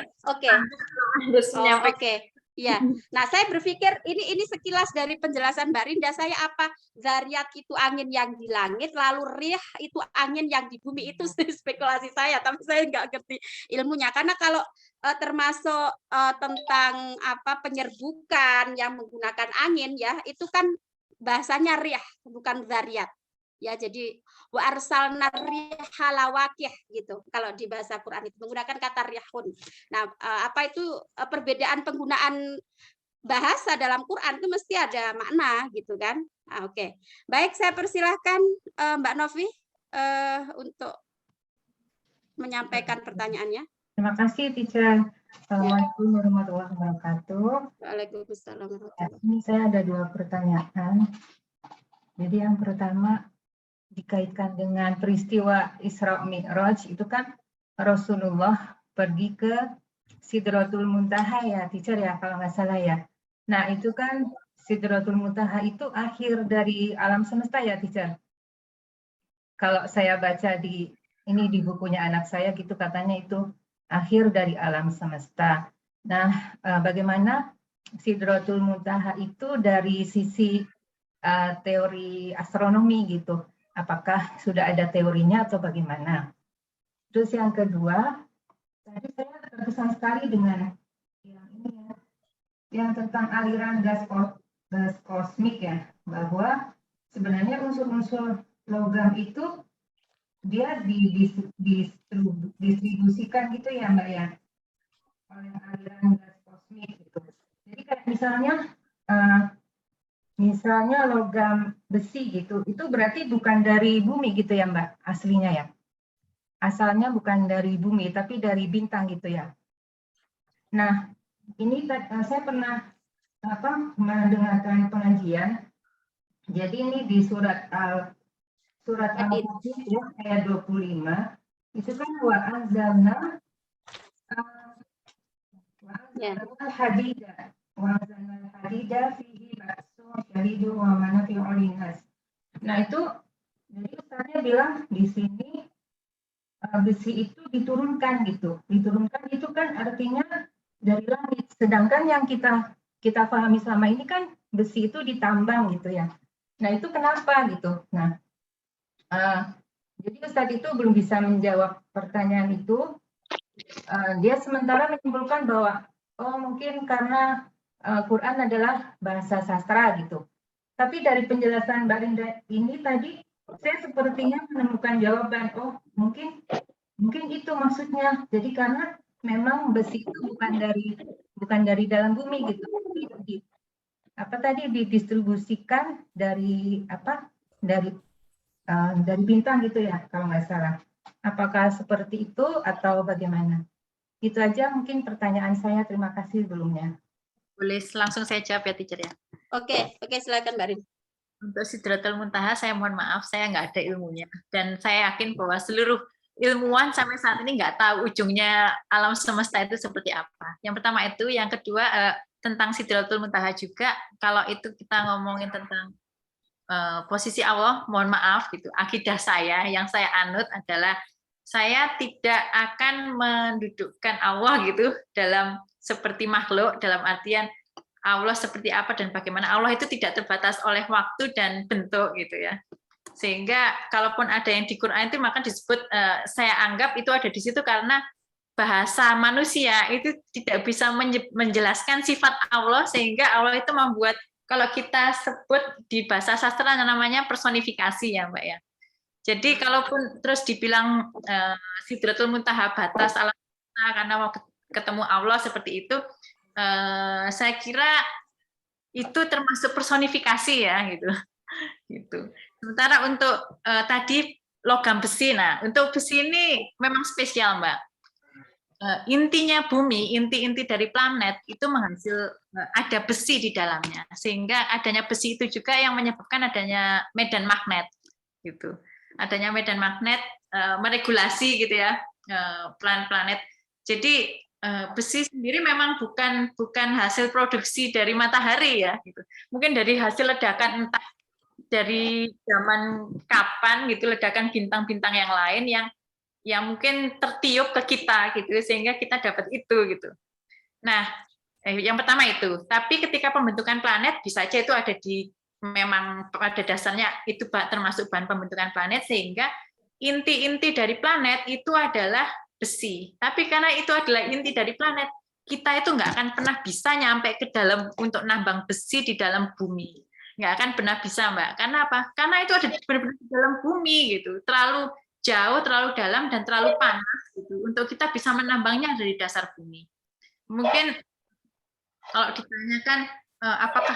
Ya. Nah, saya berpikir ini sekilas dari penjelasan Mbak Rinda saya apa zariyat itu angin yang di langit, lalu rih itu angin yang di bumi. Itu spekulasi saya, tapi saya nggak ngerti ilmunya. Karena kalau termasuk tentang penyerbukan yang menggunakan angin ya, itu kan bahasanya rih, bukan zariyat. Ya, jadi wa arsalna riha lawaqih gitu. Kalau di bahasa Quran itu menggunakan kata rihun. Nah, apa itu perbedaan penggunaan bahasa dalam Quran itu mesti ada makna gitu kan. Oke. Baik, saya persilahkan Mbak Novi untuk menyampaikan pertanyaannya. Terima kasih, Teacher. Assalamualaikum warahmatullahi wabarakatuh. Waalaikumsalam warahmatullahi. Ini saya ada 2 pertanyaan. Jadi yang pertama dikaitkan dengan peristiwa Isra Mi'raj, itu kan Rasulullah pergi ke Sidratul Muntaha ya, Teacher ya, kalau nggak salah ya. Nah, itu kan Sidratul Muntaha itu akhir dari alam semesta ya, Teacher. Kalau saya baca di bukunya anak saya gitu, katanya itu akhir dari alam semesta. Nah, bagaimana Sidratul Muntaha itu dari sisi teori astronomi gitu? Apakah sudah ada teorinya atau bagaimana? Terus yang kedua, tadi saya terkesan sekali dengan yang ini ya, yang tentang aliran gas kosmik ya, bahwa sebenarnya unsur-unsur logam itu dia didistribusikan gitu ya Mbak ya, oleh aliran gas kosmik gitu. Jadi kayak misalnya logam besi gitu, itu berarti bukan dari bumi gitu ya Mbak, aslinya ya. Asalnya bukan dari bumi, tapi dari bintang gitu ya. Nah, ini saya pernah mendengarkan pengajian. Jadi ini di surat Al-Hadid ya, ayat 25, itu kan wa anzalna hadida fihi ba'sun syadidun wa manafi'u linnas. Nah, itu jadi Ustaznya bilang di sini besi itu diturunkan gitu. Diturunkan itu kan artinya dari langit. Sedangkan yang kita pahami selama ini kan besi itu ditambang gitu ya. Nah, itu kenapa gitu. Nah, jadi Ustadz itu belum bisa menjawab pertanyaan itu. Dia sementara menyimpulkan bahwa mungkin karena Quran adalah bahasa sastra gitu. Tapi dari penjelasan Mbak Rinda ini tadi, saya sepertinya menemukan jawaban. Mungkin itu maksudnya. Jadi karena memang besi itu bukan dari dalam bumi gitu. Tadi didistribusikan dari bintang gitu ya, kalau nggak salah. Apakah seperti itu atau bagaimana? Itu aja mungkin pertanyaan saya. Terima kasih sebelumnya. Boleh langsung saya jawab ya, Teacher ya. Oke, silakan Mbak Rin. Untuk Sidratul Muntaha, saya mohon maaf, saya nggak ada ilmunya. Dan saya yakin bahwa seluruh ilmuwan sampai saat ini nggak tahu ujungnya alam semesta itu seperti apa. Yang pertama itu, yang kedua tentang Sidratul Muntaha juga, kalau itu kita ngomongin tentang posisi Allah, mohon maaf gitu, akidah saya yang saya anut adalah saya tidak akan mendudukkan Allah gitu dalam seperti makhluk, dalam artian Allah seperti apa dan bagaimana. Allah itu tidak terbatas oleh waktu dan bentuk gitu ya. Sehingga kalaupun ada yang di Quran itu maka disebut, saya anggap itu ada di situ karena bahasa manusia itu tidak bisa menjelaskan sifat Allah, sehingga Allah itu membuat, kalau kita sebut di bahasa sastra namanya personifikasi ya Mbak ya. Jadi kalaupun terus dibilang Sidratul Muntaha batas alam karena mau ketemu Allah seperti itu, saya kira itu termasuk personifikasi ya gitu. Gitu. Sementara untuk tadi logam besi, nah untuk besi ini memang spesial Mbak. Intinya bumi, inti-inti dari planet itu menghasil ada besi di dalamnya, sehingga adanya besi itu juga yang menyebabkan adanya medan magnet gitu. Adanya medan magnet meregulasi gitu ya planet-planet. Jadi besi sendiri memang bukan hasil produksi dari matahari ya gitu. Mungkin dari hasil ledakan entah dari zaman kapan gitu, ledakan bintang-bintang yang lain yang mungkin tertiup ke kita gitu, sehingga kita dapat itu gitu. Nah, yang pertama itu. Tapi ketika pembentukan planet bisa aja itu ada di, memang pada dasarnya itu termasuk bahan pembentukan planet, sehingga inti-inti dari planet itu adalah besi. Tapi karena itu adalah inti dari planet, kita itu nggak akan pernah bisa nyampe ke dalam untuk nambang besi di dalam bumi. Nggak akan pernah bisa, Mbak. Karena apa? Karena itu ada benar-benar di dalam bumi gitu. Terlalu jauh, terlalu dalam, dan terlalu panas gitu untuk kita bisa menambangnya dari dasar bumi. Mungkin kalau ditanyakan apakah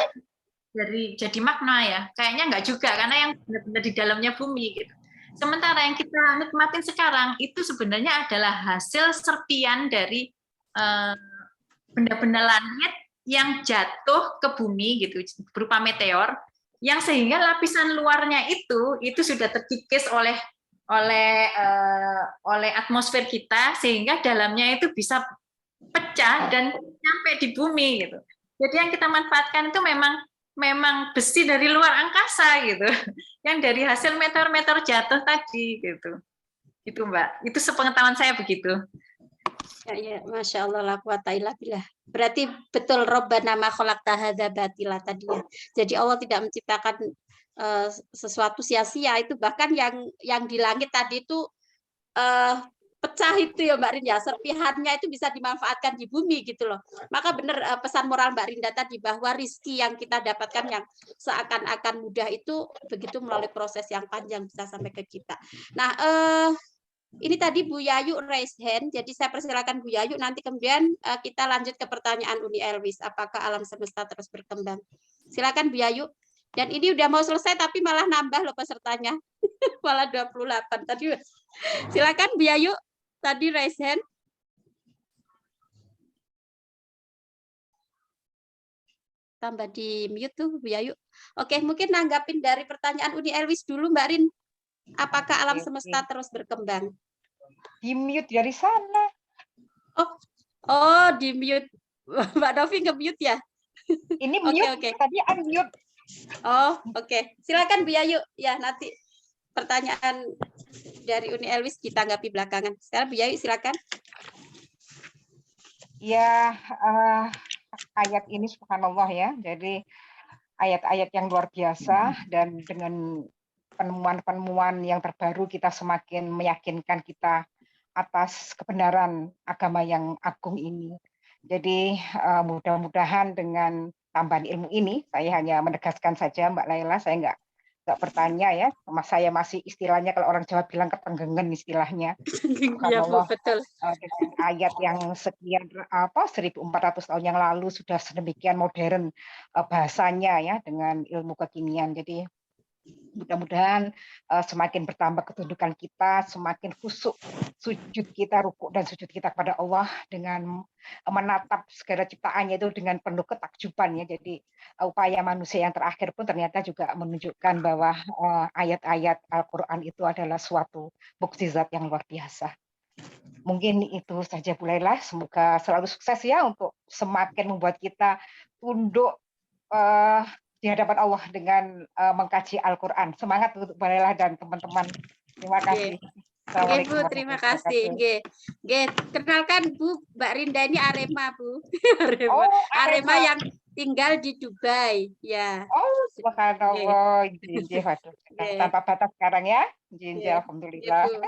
jadi makna ya, kayaknya enggak juga, karena yang benar-benar di dalamnya bumi gitu. Sementara yang kita nikmatin sekarang itu sebenarnya adalah hasil serpian dari benda-benda langit yang jatuh ke bumi gitu berupa meteor, yang sehingga lapisan luarnya itu sudah terkikis oleh atmosfer kita, sehingga dalamnya itu bisa pecah dan nyampe di bumi gitu. Jadi yang kita manfaatkan itu memang besi dari luar angkasa gitu, yang dari hasil meteor-meteor jatuh tadi gitu. Gitu Mbak. Itu sepengetahuan saya begitu. Ya, Masya Allah, la quwata illa billah. Berarti betul Rabbana ma khalaqta hadza batila tadi ya. Jadi Allah tidak menciptakan sesuatu sia-sia, itu bahkan yang di langit tadi itu pecah itu ya Mbak Rinda, serpihannya itu bisa dimanfaatkan di bumi gitu loh. Maka benar pesan moral Mbak Rinda tadi bahwa rizki yang kita dapatkan yang seakan-akan mudah itu begitu melalui proses yang panjang bisa sampai ke kita. Nah, ini tadi Bu Yayu raise hand, jadi saya persilakan Bu Yayu, nanti kemudian kita lanjut ke pertanyaan Uni Elwis, apakah alam semesta terus berkembang. Silakan Bu Yayu. Dan ini udah mau selesai tapi malah nambah loh pesertanya. Malah 28 tadi. Silakan Bu Yayu, tadi raise hand. Tambah di mute tuh Bu Yayu. Oke, mungkin nanggapin dari pertanyaan Uni Elwis dulu Mbak Rin. Apakah alam semesta terus berkembang? Di mute dari sana. Oh, di mute. Mbak Novi nge-mute ya? Ini mute, okay. Tadi unmute. Oh, oke. Silakan Bu Yayu. Ya, nanti pertanyaan dari Uni Elwis ditanggapi belakangan. Sekarang Bu Yayu silakan. Ya, ayat ini subhanallah ya. Jadi ayat-ayat yang luar biasa, dan dengan penemuan-penemuan yang terbaru kita semakin meyakinkan kita atas kebenaran agama yang agung ini. Jadi mudah-mudahan dengan tambahan ilmu ini, saya hanya menegaskan saja Mbak Laila, saya nggak bertanya ya, saya masih istilahnya kalau orang Jawa bilang ketenggengen istilahnya. Ya, Bu, betul. Dengan ayat yang sekian 1400 tahun yang lalu sudah sedemikian modern bahasanya ya, dengan ilmu kekinian. Jadi mudah-mudahan semakin bertambah ketundukan kita, semakin khusyuk sujud kita, rukuk dan sujud kita kepada Allah dengan menatap segala ciptaannya itu dengan penuh ketakjuban ya. Jadi upaya manusia yang terakhir pun ternyata juga menunjukkan bahwa ayat-ayat Al-Quran itu adalah suatu mukjizat yang luar biasa. Mungkin itu saja Bu Laila, semoga selalu sukses ya untuk semakin membuat kita tunduk di hadapan Allah dengan mengkaji Al-Qur'an. Semangat untuk Mbak Lela dan teman-teman. Terima kasih. Oke, Bu, Assalamualaikum terima warahmatullahi kasih. wabarakatuh. Nggih. Kenalkan Bu, Mbak Rinda ini Arema, Bu. Oh, Arema Arema. yang tinggal di Dubai, ya. Oh, subhanallah. Injil, waduh. Tanpa batas sekarang ya. Injil, Nggih, alhamdulillah. Bu.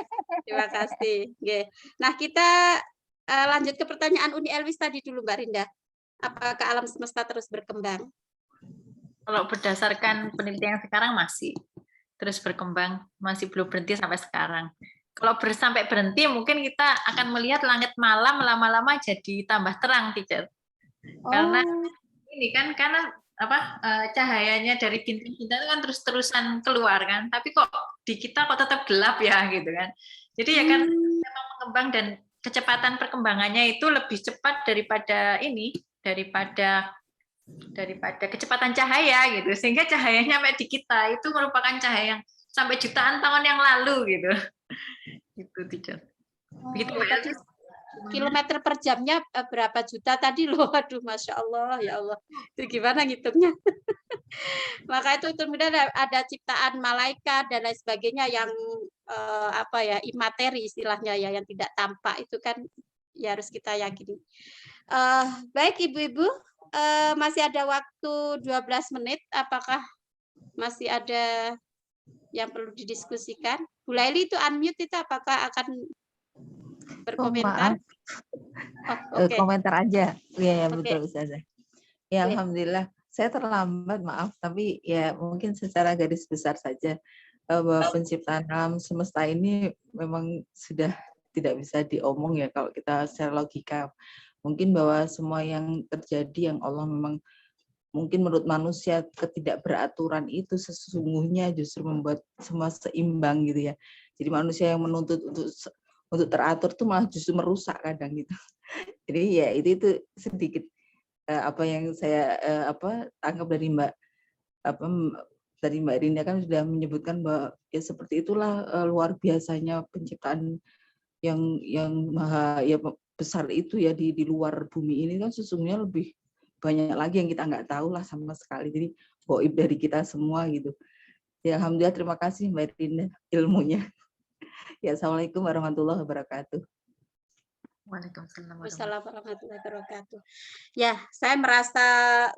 Terima kasih. Nggih. Nah, kita lanjut ke pertanyaan Uni Elwis tadi dulu, Mbak Rinda. Apakah alam semesta terus berkembang? Kalau berdasarkan penelitian sekarang masih terus berkembang, masih belum berhenti sampai sekarang. Kalau sampai berhenti, mungkin kita akan melihat langit malam lama-lama jadi tambah terang, teacher. Karena ini kan, karena cahayanya dari bintang-bintang itu kan terus-terusan keluar kan, tapi kok di kita kok tetap gelap ya gitu kan. Jadi ya kan memang mengembang, dan kecepatan perkembangannya itu lebih cepat daripada kecepatan cahaya gitu, sehingga cahayanya sampai di kita itu merupakan cahaya yang sampai jutaan tahun yang lalu gitu. Itu teacher. Begitu Tadi kilometer per jamnya berapa juta tadi loh? Aduh, Masya Allah, ya Allah. Itu gimana ngitungnya? Maka itu kemudian ada ciptaan malaikat dan lain sebagainya yang imateri istilahnya ya, yang tidak tampak, itu kan ya harus kita yakini. Baik Ibu-ibu, masih ada waktu 12 menit. Apakah masih ada yang perlu didiskusikan? Bu Laili itu unmute, itu apakah akan berkomentar? Komentar aja. Iya, ya, Oke. betul Ustazah. Ya, alhamdulillah. Saya terlambat, maaf, tapi ya mungkin secara garis besar saja bahwa penciptaan alam semesta ini memang sudah tidak bisa diomong ya kalau kita secara logika. Mungkin bahwa semua yang terjadi yang Allah memang mungkin menurut manusia ketidakberaturan itu sesungguhnya justru membuat semua seimbang gitu ya. Jadi manusia yang menuntut untuk teratur tuh malah justru merusak kadang gitu. Jadi ya itu sedikit apa yang saya tangkap dari Mbak Rinda kan sudah menyebutkan bahwa ya seperti itulah luar biasanya penciptaan yang maha ya besar itu ya di luar bumi ini kan sesungguhnya lebih banyak lagi yang kita nggak tahu lah sama sekali. Jadi gaib dari kita semua gitu. Ya alhamdulillah, terima kasih Mbak Rinda ilmunya. Ya, assalamualaikum warahmatullahi wabarakatuh. Waalaikumsalam warahmatullahi wabarakatuh. Ya, saya merasa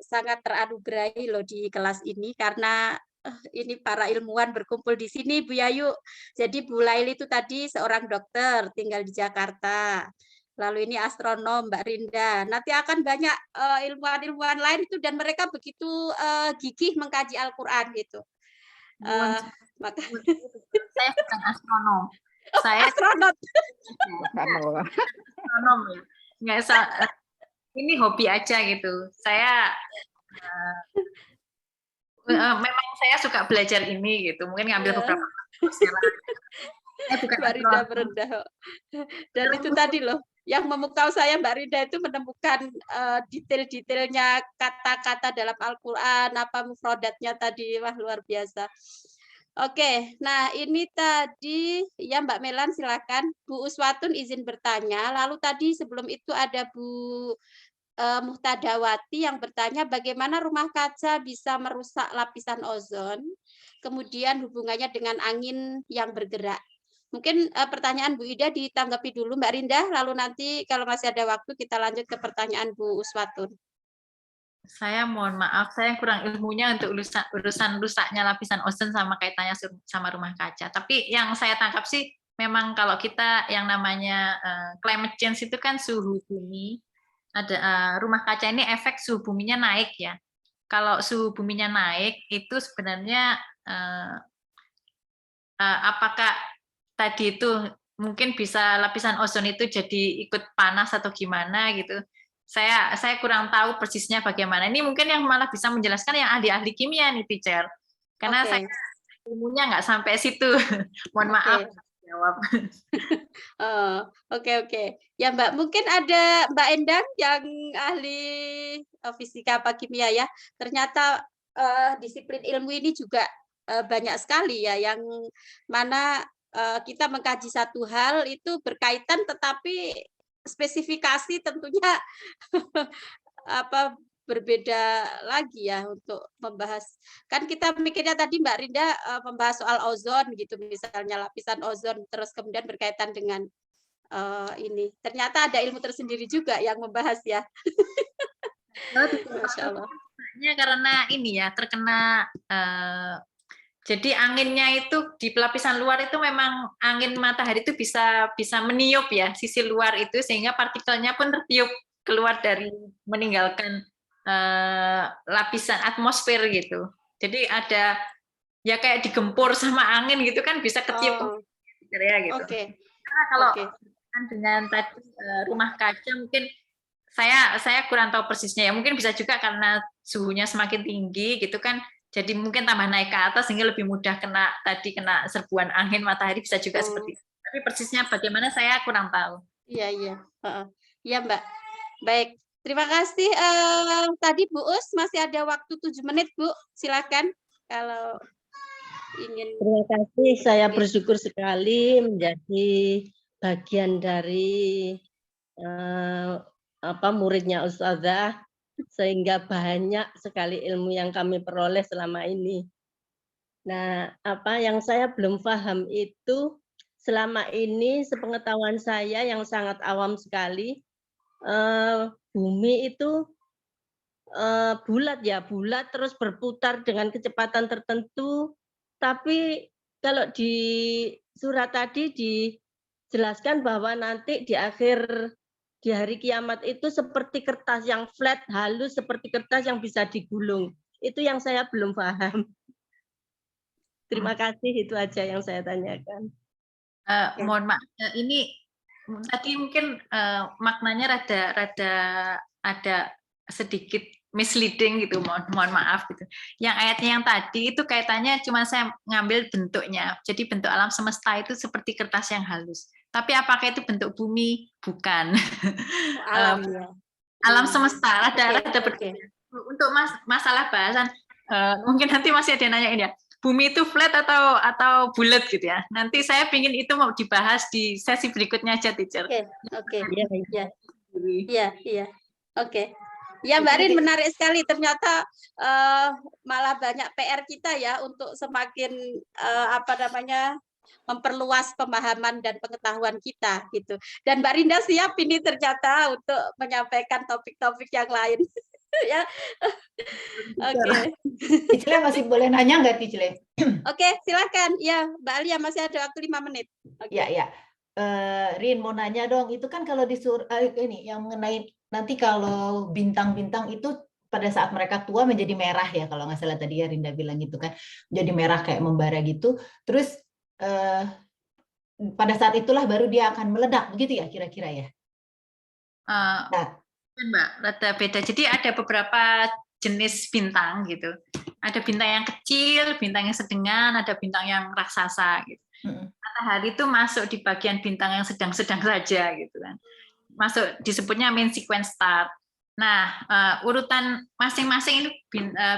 sangat teranugerahi loh di kelas ini karena ini para ilmuwan berkumpul di sini, Bu Yayu. Jadi Bu Laili itu tadi seorang dokter tinggal di Jakarta. Lalu ini astronom Mbak Rinda. Nanti akan banyak ilmuwan-ilmuwan lain itu, dan mereka begitu gigih mengkaji Al-Qur'an gitu. Maka saya bukan astronom. Saya astronot. Astronom ya. Nggak, ini hobi aja gitu. Saya memang saya suka belajar ini gitu. Mungkin ngambil beberapa saya bukan Mbak Rinda merendah. Dan itu tadi loh, yang memukau saya Mbak Rinda itu menemukan detail-detailnya kata-kata dalam Al-Qur'an, apa mufradatnya tadi, wah luar biasa. Oke, nah ini tadi ya Mbak Melan silakan. Bu Uswatun izin bertanya. Lalu tadi sebelum itu ada Bu Muhtadawati yang bertanya bagaimana rumah kaca bisa merusak lapisan ozon, kemudian hubungannya dengan angin yang bergerak. Mungkin pertanyaan Bu Ida ditanggapi dulu Mbak Rinda, lalu nanti kalau masih ada waktu kita lanjut ke pertanyaan Bu Uswatun. Saya mohon maaf, saya kurang ilmunya untuk urusan rusaknya lapisan ozon sama kaitannya sama rumah kaca. Tapi yang saya tangkap sih, memang kalau kita yang namanya climate change itu kan suhu bumi, ada rumah kaca ini efek suhu buminya naik ya. Kalau suhu buminya naik itu sebenarnya apakah tadi itu mungkin bisa lapisan ozon itu jadi ikut panas atau gimana gitu. Saya kurang tahu persisnya bagaimana. Ini mungkin yang malah bisa menjelaskan yang ahli-ahli kimia nih, teacher. Karena saya ilmunya nggak sampai situ. Mohon maaf jawab. Oke. Ya Mbak, mungkin ada Mbak Endang yang ahli fisika apa kimia ya. Ternyata disiplin ilmu ini juga banyak sekali ya, yang mana kita mengkaji satu hal itu berkaitan, tetapi spesifikasi tentunya berbeda lagi ya untuk membahas. Kan kita mikirnya tadi Mbak Rinda membahas soal ozon gitu, misalnya lapisan ozon, terus kemudian berkaitan dengan ini. Ternyata ada ilmu tersendiri juga yang membahas ya. Masya Allah. Karena ini ya terkena jadi anginnya itu di lapisan luar itu memang angin matahari itu bisa meniup ya sisi luar itu, sehingga partikelnya pun tertiup keluar dari meninggalkan lapisan atmosfer gitu. Jadi ada ya kayak digempur sama angin gitu kan, bisa ketiup ya gitu. Oke. Karena kalau dengan tadi rumah kaca mungkin saya kurang tahu persisnya ya, mungkin bisa juga karena suhunya semakin tinggi gitu kan, jadi mungkin tambah naik ke atas sehingga lebih mudah kena serbuan angin matahari, bisa juga seperti itu. Tapi persisnya bagaimana saya kurang tahu. Iya. Iya Mbak. Baik, terima kasih. Tadi Bu Us masih ada waktu 7 menit Bu, silakan kalau ingin. Terima kasih, saya bersyukur sekali menjadi bagian dari muridnya Ustazah, sehingga banyak sekali ilmu yang kami peroleh selama ini. Nah, apa yang saya belum paham itu selama ini, sepengetahuan saya yang sangat awam sekali, bumi itu bulat terus berputar dengan kecepatan tertentu, tapi kalau di surat tadi dijelaskan bahwa nanti di hari kiamat itu seperti kertas yang flat, halus, seperti kertas yang bisa digulung. Itu yang saya belum paham. Terima kasih, itu aja yang saya tanyakan. Mohon maaf, ini tadi mungkin maknanya rada ada sedikit misleading gitu, mohon maaf gitu. Yang ayatnya yang tadi itu kaitannya cuma saya ngambil bentuknya. Jadi bentuk alam semesta itu seperti kertas yang halus. Tapi apakah itu bentuk bumi? Bukan. Alam semesta, rada berbeda. Untuk masalah bahasan, mungkin nanti masih ada yang nanyain ya, bumi itu flat atau bulat gitu ya. Nanti saya ingin itu mau dibahas di sesi berikutnya aja, teacher. Oke. Iya. Oke. Ya Mbak Rin, menarik sekali, ternyata malah banyak PR kita ya untuk semakin memperluas pemahaman dan pengetahuan kita gitu. Dan Mbak Rinda siap ini ternyata untuk menyampaikan topik-topik yang lain. Ya. Oke. Cijle masih boleh nanya nggak, Cijle? Oke, silakan. Ya, Mbak Alia masih ada waktu 5 menit. Ya. Rin mau nanya dong, itu kan kalau ini yang mengenai nanti kalau bintang-bintang itu pada saat mereka tua menjadi merah ya, kalau nggak salah tadi ya Rinda bilang gitu kan, jadi merah kayak membara gitu. Terus pada saat itulah baru dia akan meledak, begitu ya kira-kira ya? Mbak, rada beda. Jadi ada beberapa jenis bintang gitu. Ada bintang yang kecil, bintang yang sedengan, ada bintang yang raksasa gitu. Matahari itu masuk di bagian bintang yang sedang-sedang saja gitu kan. Masuk disebutnya main sequence star. Nah, urutan masing-masing ini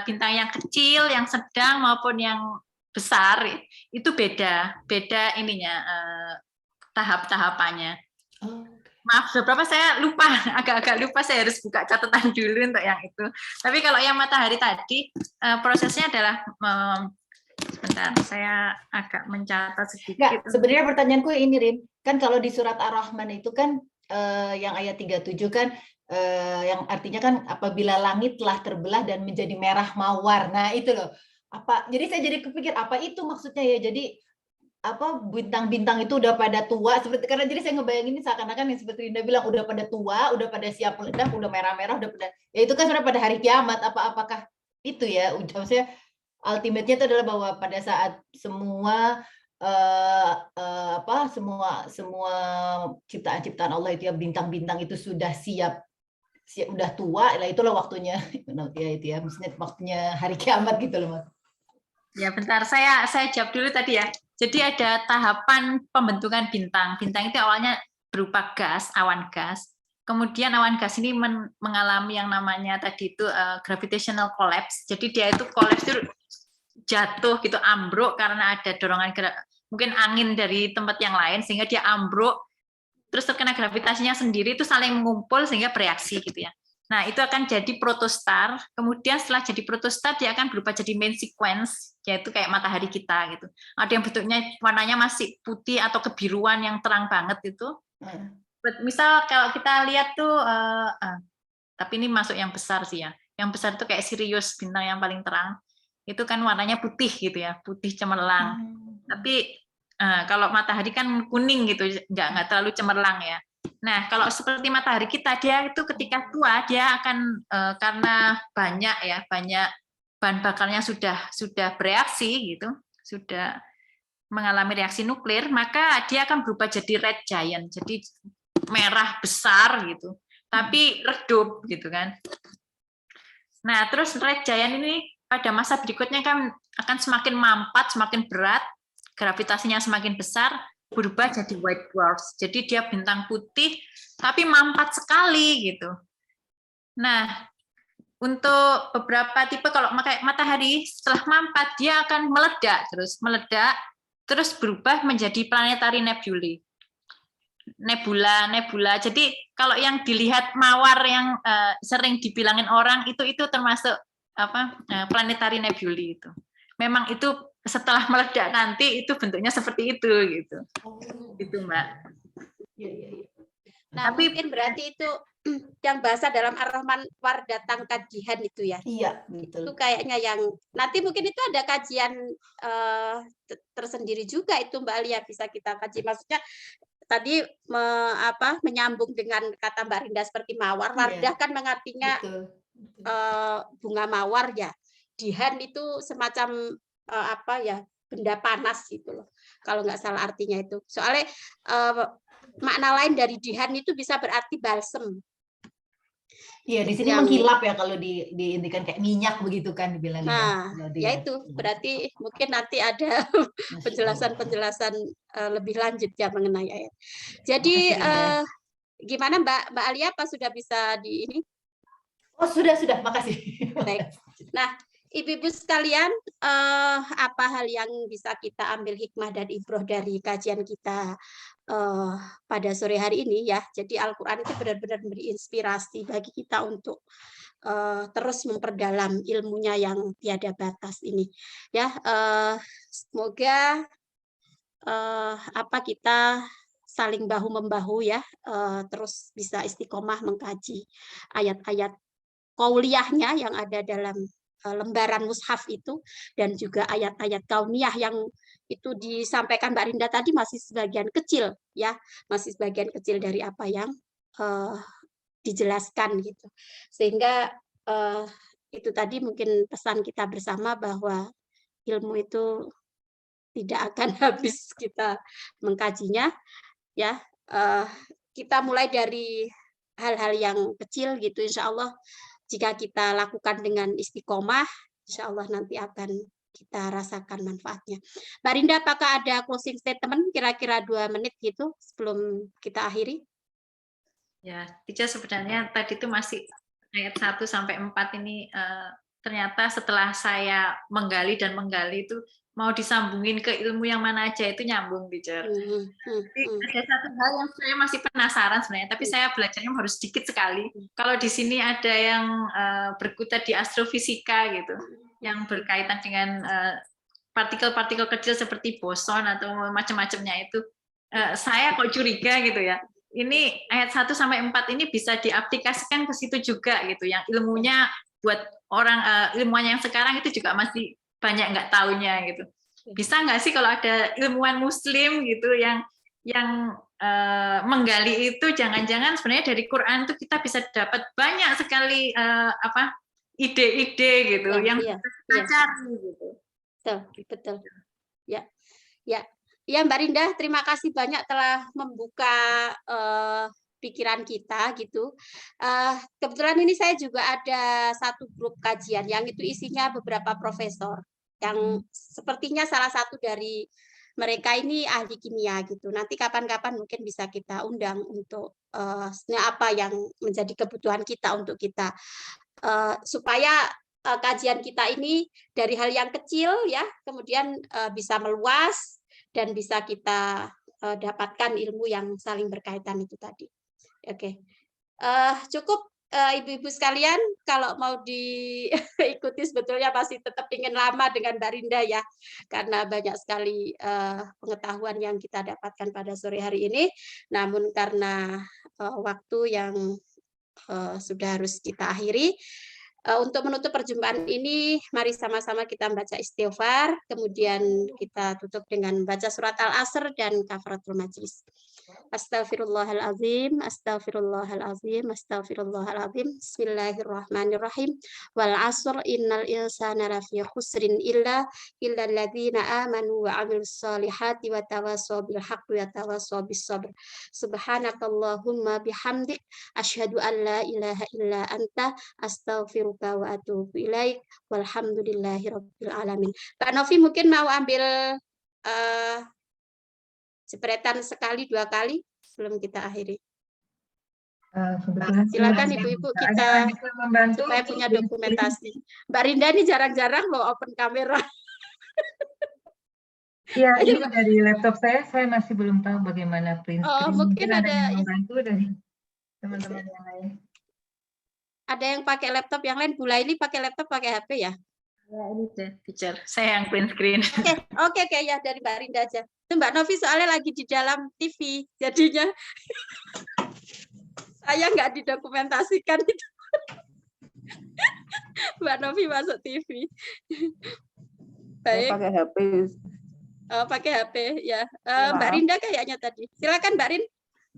bintang yang kecil, yang sedang maupun yang besar itu beda ininya tahap-tahapannya. Maaf, beberapa saya lupa, agak lupa, saya harus buka catatan dulu untuk yang itu. Tapi kalau yang matahari tadi, prosesnya adalah sebentar, saya agak mencatat sedikit. Sebenarnya pertanyaanku ini, Rin, kan kalau di surat Ar-Rahman itu kan yang ayat 37 kan yang artinya kan apabila langit telah terbelah dan menjadi merah mawar. Nah, itu loh. Jadi saya jadi kepikir apa itu maksudnya ya. Jadi bintang-bintang itu udah pada tua seperti, karena jadi saya ngebayangin ini seakan-akan yang seperti Rinda bilang udah pada tua, udah pada siap meledak, udah merah-merah, udah pada ya itu kan sebenarnya pada hari kiamat. Apakah itu ya? Maksudnya ultimate-nya itu adalah bahwa pada saat semua semua ciptaan-ciptaan Allah itu ya, bintang-bintang itu sudah siap udah tua, lah itulah waktunya ya itu ya, maksudnya waktunya hari kiamat gitu loh, Mas. Ya, bentar, saya jawab dulu tadi ya. Jadi ada tahapan pembentukan bintang. Bintang itu awalnya berupa gas, awan gas. Kemudian awan gas ini mengalami yang namanya tadi itu gravitational collapse. Jadi dia itu collapse itu jatuh gitu, ambruk karena ada dorongan mungkin angin dari tempat yang lain sehingga dia ambruk. Terus terkena gravitasinya sendiri itu saling mengumpul sehingga bereaksi gitu ya. Nah, itu akan jadi protostar. Kemudian setelah jadi protostar, dia akan berubah jadi main sequence, yaitu kayak matahari kita gitu. Ada yang bentuknya warnanya masih putih atau kebiruan yang terang banget itu. Misal kalau kita lihat tuh, tapi ini masuk yang besar sih ya. Yang besar itu kayak Sirius, bintang yang paling terang. Itu kan warnanya putih gitu ya, putih cemerlang. Tapi kalau matahari kan kuning gitu, nggak terlalu cemerlang ya. Nah, kalau seperti matahari kita, dia itu ketika tua dia akan karena banyak bahan bakarnya sudah bereaksi gitu, sudah mengalami reaksi nuklir, maka dia akan berubah jadi red giant, jadi merah besar gitu, tapi redup gitu kan. Nah, terus red giant ini pada masa berikutnya kan akan semakin mampat, semakin berat, gravitasinya semakin besar, berubah jadi white dwarfs. Jadi dia bintang putih tapi mampat sekali gitu. Nah, untuk beberapa tipe kalau matahari setelah mampat dia akan meledak, terus berubah menjadi planetary nebulae. Nebula. Jadi kalau yang dilihat mawar yang sering dibilangin orang itu termasuk planetary nebulae itu. Memang itu setelah meledak nanti itu bentuknya seperti itu gitu. Gitu, Mbak. Nah, mungkin berarti itu yang bahasa dalam Ar-Rahman Wardatang kajian itu ya. Iya, betul. Itu kayaknya yang nanti mungkin itu ada kajian tersendiri juga itu Mbak Alia, bisa kita kaji. Maksudnya tadi menyambung dengan kata Mbak Rinda seperti mawar. Wardah kan mengartinya bunga mawar ya. Dihan itu semacam benda panas gitu loh. Kalau nggak salah artinya itu. Soalnya makna lain dari dihan itu bisa berarti balsem. Iya, di sini menghilap ya kalau diindikan kayak minyak begitu kan dibilangnya. Nah, ya itu berarti mungkin nanti ada penjelasan lebih lanjut ya mengenai ayat. Jadi gimana Mbak Alia, apa sudah bisa di ini? Oh, sudah, makasih. Baik. Nah, Ibu-ibu sekalian, apa hal yang bisa kita ambil hikmah dan ibroh dari kajian kita pada sore hari ini ya. Jadi Al-Quran itu benar-benar memberi inspirasi bagi kita untuk terus memperdalam ilmunya yang tiada batas ini. Ya, semoga kita saling bahu-membahu ya, terus bisa istiqomah mengkaji ayat-ayat qauliyahnya yang ada dalam lembaran mushaf itu, dan juga ayat-ayat kauniyah yang itu disampaikan Mbak Rinda tadi masih sebagian kecil ya, masih sebagian kecil dari apa yang dijelaskan gitu. Sehingga itu tadi mungkin pesan kita bersama bahwa ilmu itu tidak akan habis kita mengkajinya ya. Kita mulai dari hal-hal yang kecil gitu, insya Allah jika kita lakukan dengan istiqomah, insya Allah nanti akan kita rasakan manfaatnya. Mbak Rinda, apakah ada closing statement kira-kira 2 menit gitu sebelum kita akhiri? Ya, Tica sebenarnya tadi itu masih ayat 1 sampai 4 ini ternyata setelah saya menggali itu mau disambungin ke ilmu yang mana aja itu nyambung, Teacher. Ada satu hal yang saya masih penasaran sebenarnya, tapi saya belajarnya baru sedikit sekali. Kalau di sini ada yang berkutat di astrofisika gitu, yang berkaitan dengan partikel-partikel kecil seperti boson atau macam-macamnya itu, saya kok curiga gitu ya. Ini ayat 1 sampai 4 ini bisa diaplikasikan ke situ juga gitu, yang ilmunya buat orang ilmuwan yang sekarang itu juga masih banyak nggak taunya gitu. Bisa nggak sih kalau ada ilmuwan Muslim gitu yang menggali itu, jangan-jangan sebenarnya dari Quran itu kita bisa dapat banyak sekali ide-ide gitu yang kita cari gitu. Betul. Ya. Ya Mbak Rinda, terima kasih banyak telah membuka pikiran kita gitu. Kebetulan ini saya juga ada satu grup kajian yang itu isinya beberapa profesor yang sepertinya salah satu dari mereka ini ahli kimia gitu. Nanti kapan-kapan mungkin bisa kita undang untuk apa yang menjadi kebutuhan kita untuk kita supaya kajian kita ini dari hal yang kecil ya, kemudian bisa meluas dan bisa kita dapatkan ilmu yang saling berkaitan itu tadi. Oke. Cukup ibu-ibu sekalian, kalau mau diikuti sebetulnya pasti tetap ingin lama dengan Mbak Rinda ya, karena banyak sekali pengetahuan yang kita dapatkan pada sore hari ini. Namun karena waktu yang sudah harus kita akhiri, untuk menutup perjumpaan ini, mari sama-sama kita membaca istighfar, kemudian kita tutup dengan baca surat Al-Asr dan kafaratul majlis. Astaghfirullahalazim, astaghfirullahalazim, astaghfirullahalazim. Bismillahirrahmanirrahim. Wal 'asr innal insana lafi khusrin illa alladzina amanu wa 'amilus solihati wa tawassaw bil haqqi wa tawassaw bis sabr. Subhanakallahumma bihamdik asyhadu an la ilaha illa anta astaghfiruka wa atubu ilaik. Walhamdulillahirabbil alamin. Pak Novi mungkin mau ambil jepretan sekali 2 kali sebelum kita akhiri. Silakan ibu-ibu kita supaya punya dokumentasi. Mbak Rinda ini jarang-jarang loh open kamera. Iya, ini dari laptop saya masih belum tahu bagaimana print screen. Mungkin ada yang membantu dari teman-teman yang lain. Ada yang pakai laptop yang lain, Bu Laili pakai laptop pakai HP ya? Ya, ini deh, teacher. Saya yang print screen. Oke, ya dari Mbak Rinda aja. Itu Mbak Novi soalnya lagi di dalam TV, jadinya saya nggak didokumentasikan itu. Mbak Novi masuk TV. Baik. Pakai HP. Pakai HP ya. Mbak Rinda kayaknya tadi. Silakan Mbak Rin.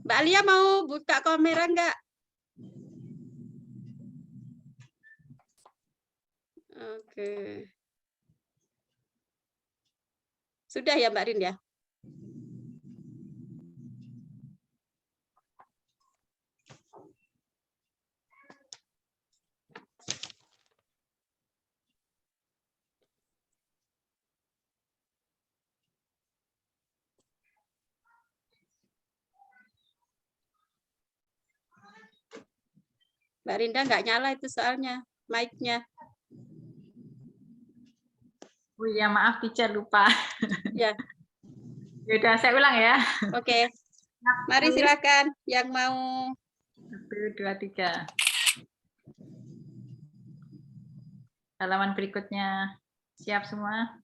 Mbak Alia mau buka kamera nggak? Oke. Sudah ya Mbak Rin ya? Mbak Rinda nggak nyala itu soalnya mic-nya. Oh iya, maaf teacher, lupa. Ya. Yaudah, saya ulang ya. Oke. Mari silakan yang mau. 1, 2, 3. Halaman berikutnya. Siap semua?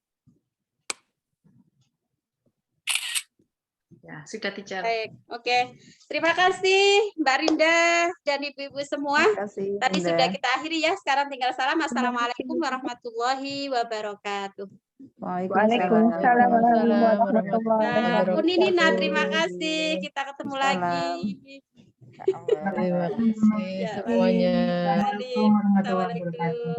Ya, sudah teacher. Baik, oke. Terima kasih Mbak Rinda dan ibu-ibu semua. Kasih, tadi sudah kita akhiri ya. Sekarang tinggal salam. Assalamualaikum warahmatullahi wabarakatuh. Waalaikumsalam warahmatullahi wabarakatuh. Nina, terima kasih. Kita ketemu lagi. Terima kasih semuanya. Assalamualaikum warahmatullahi wabarakatuh.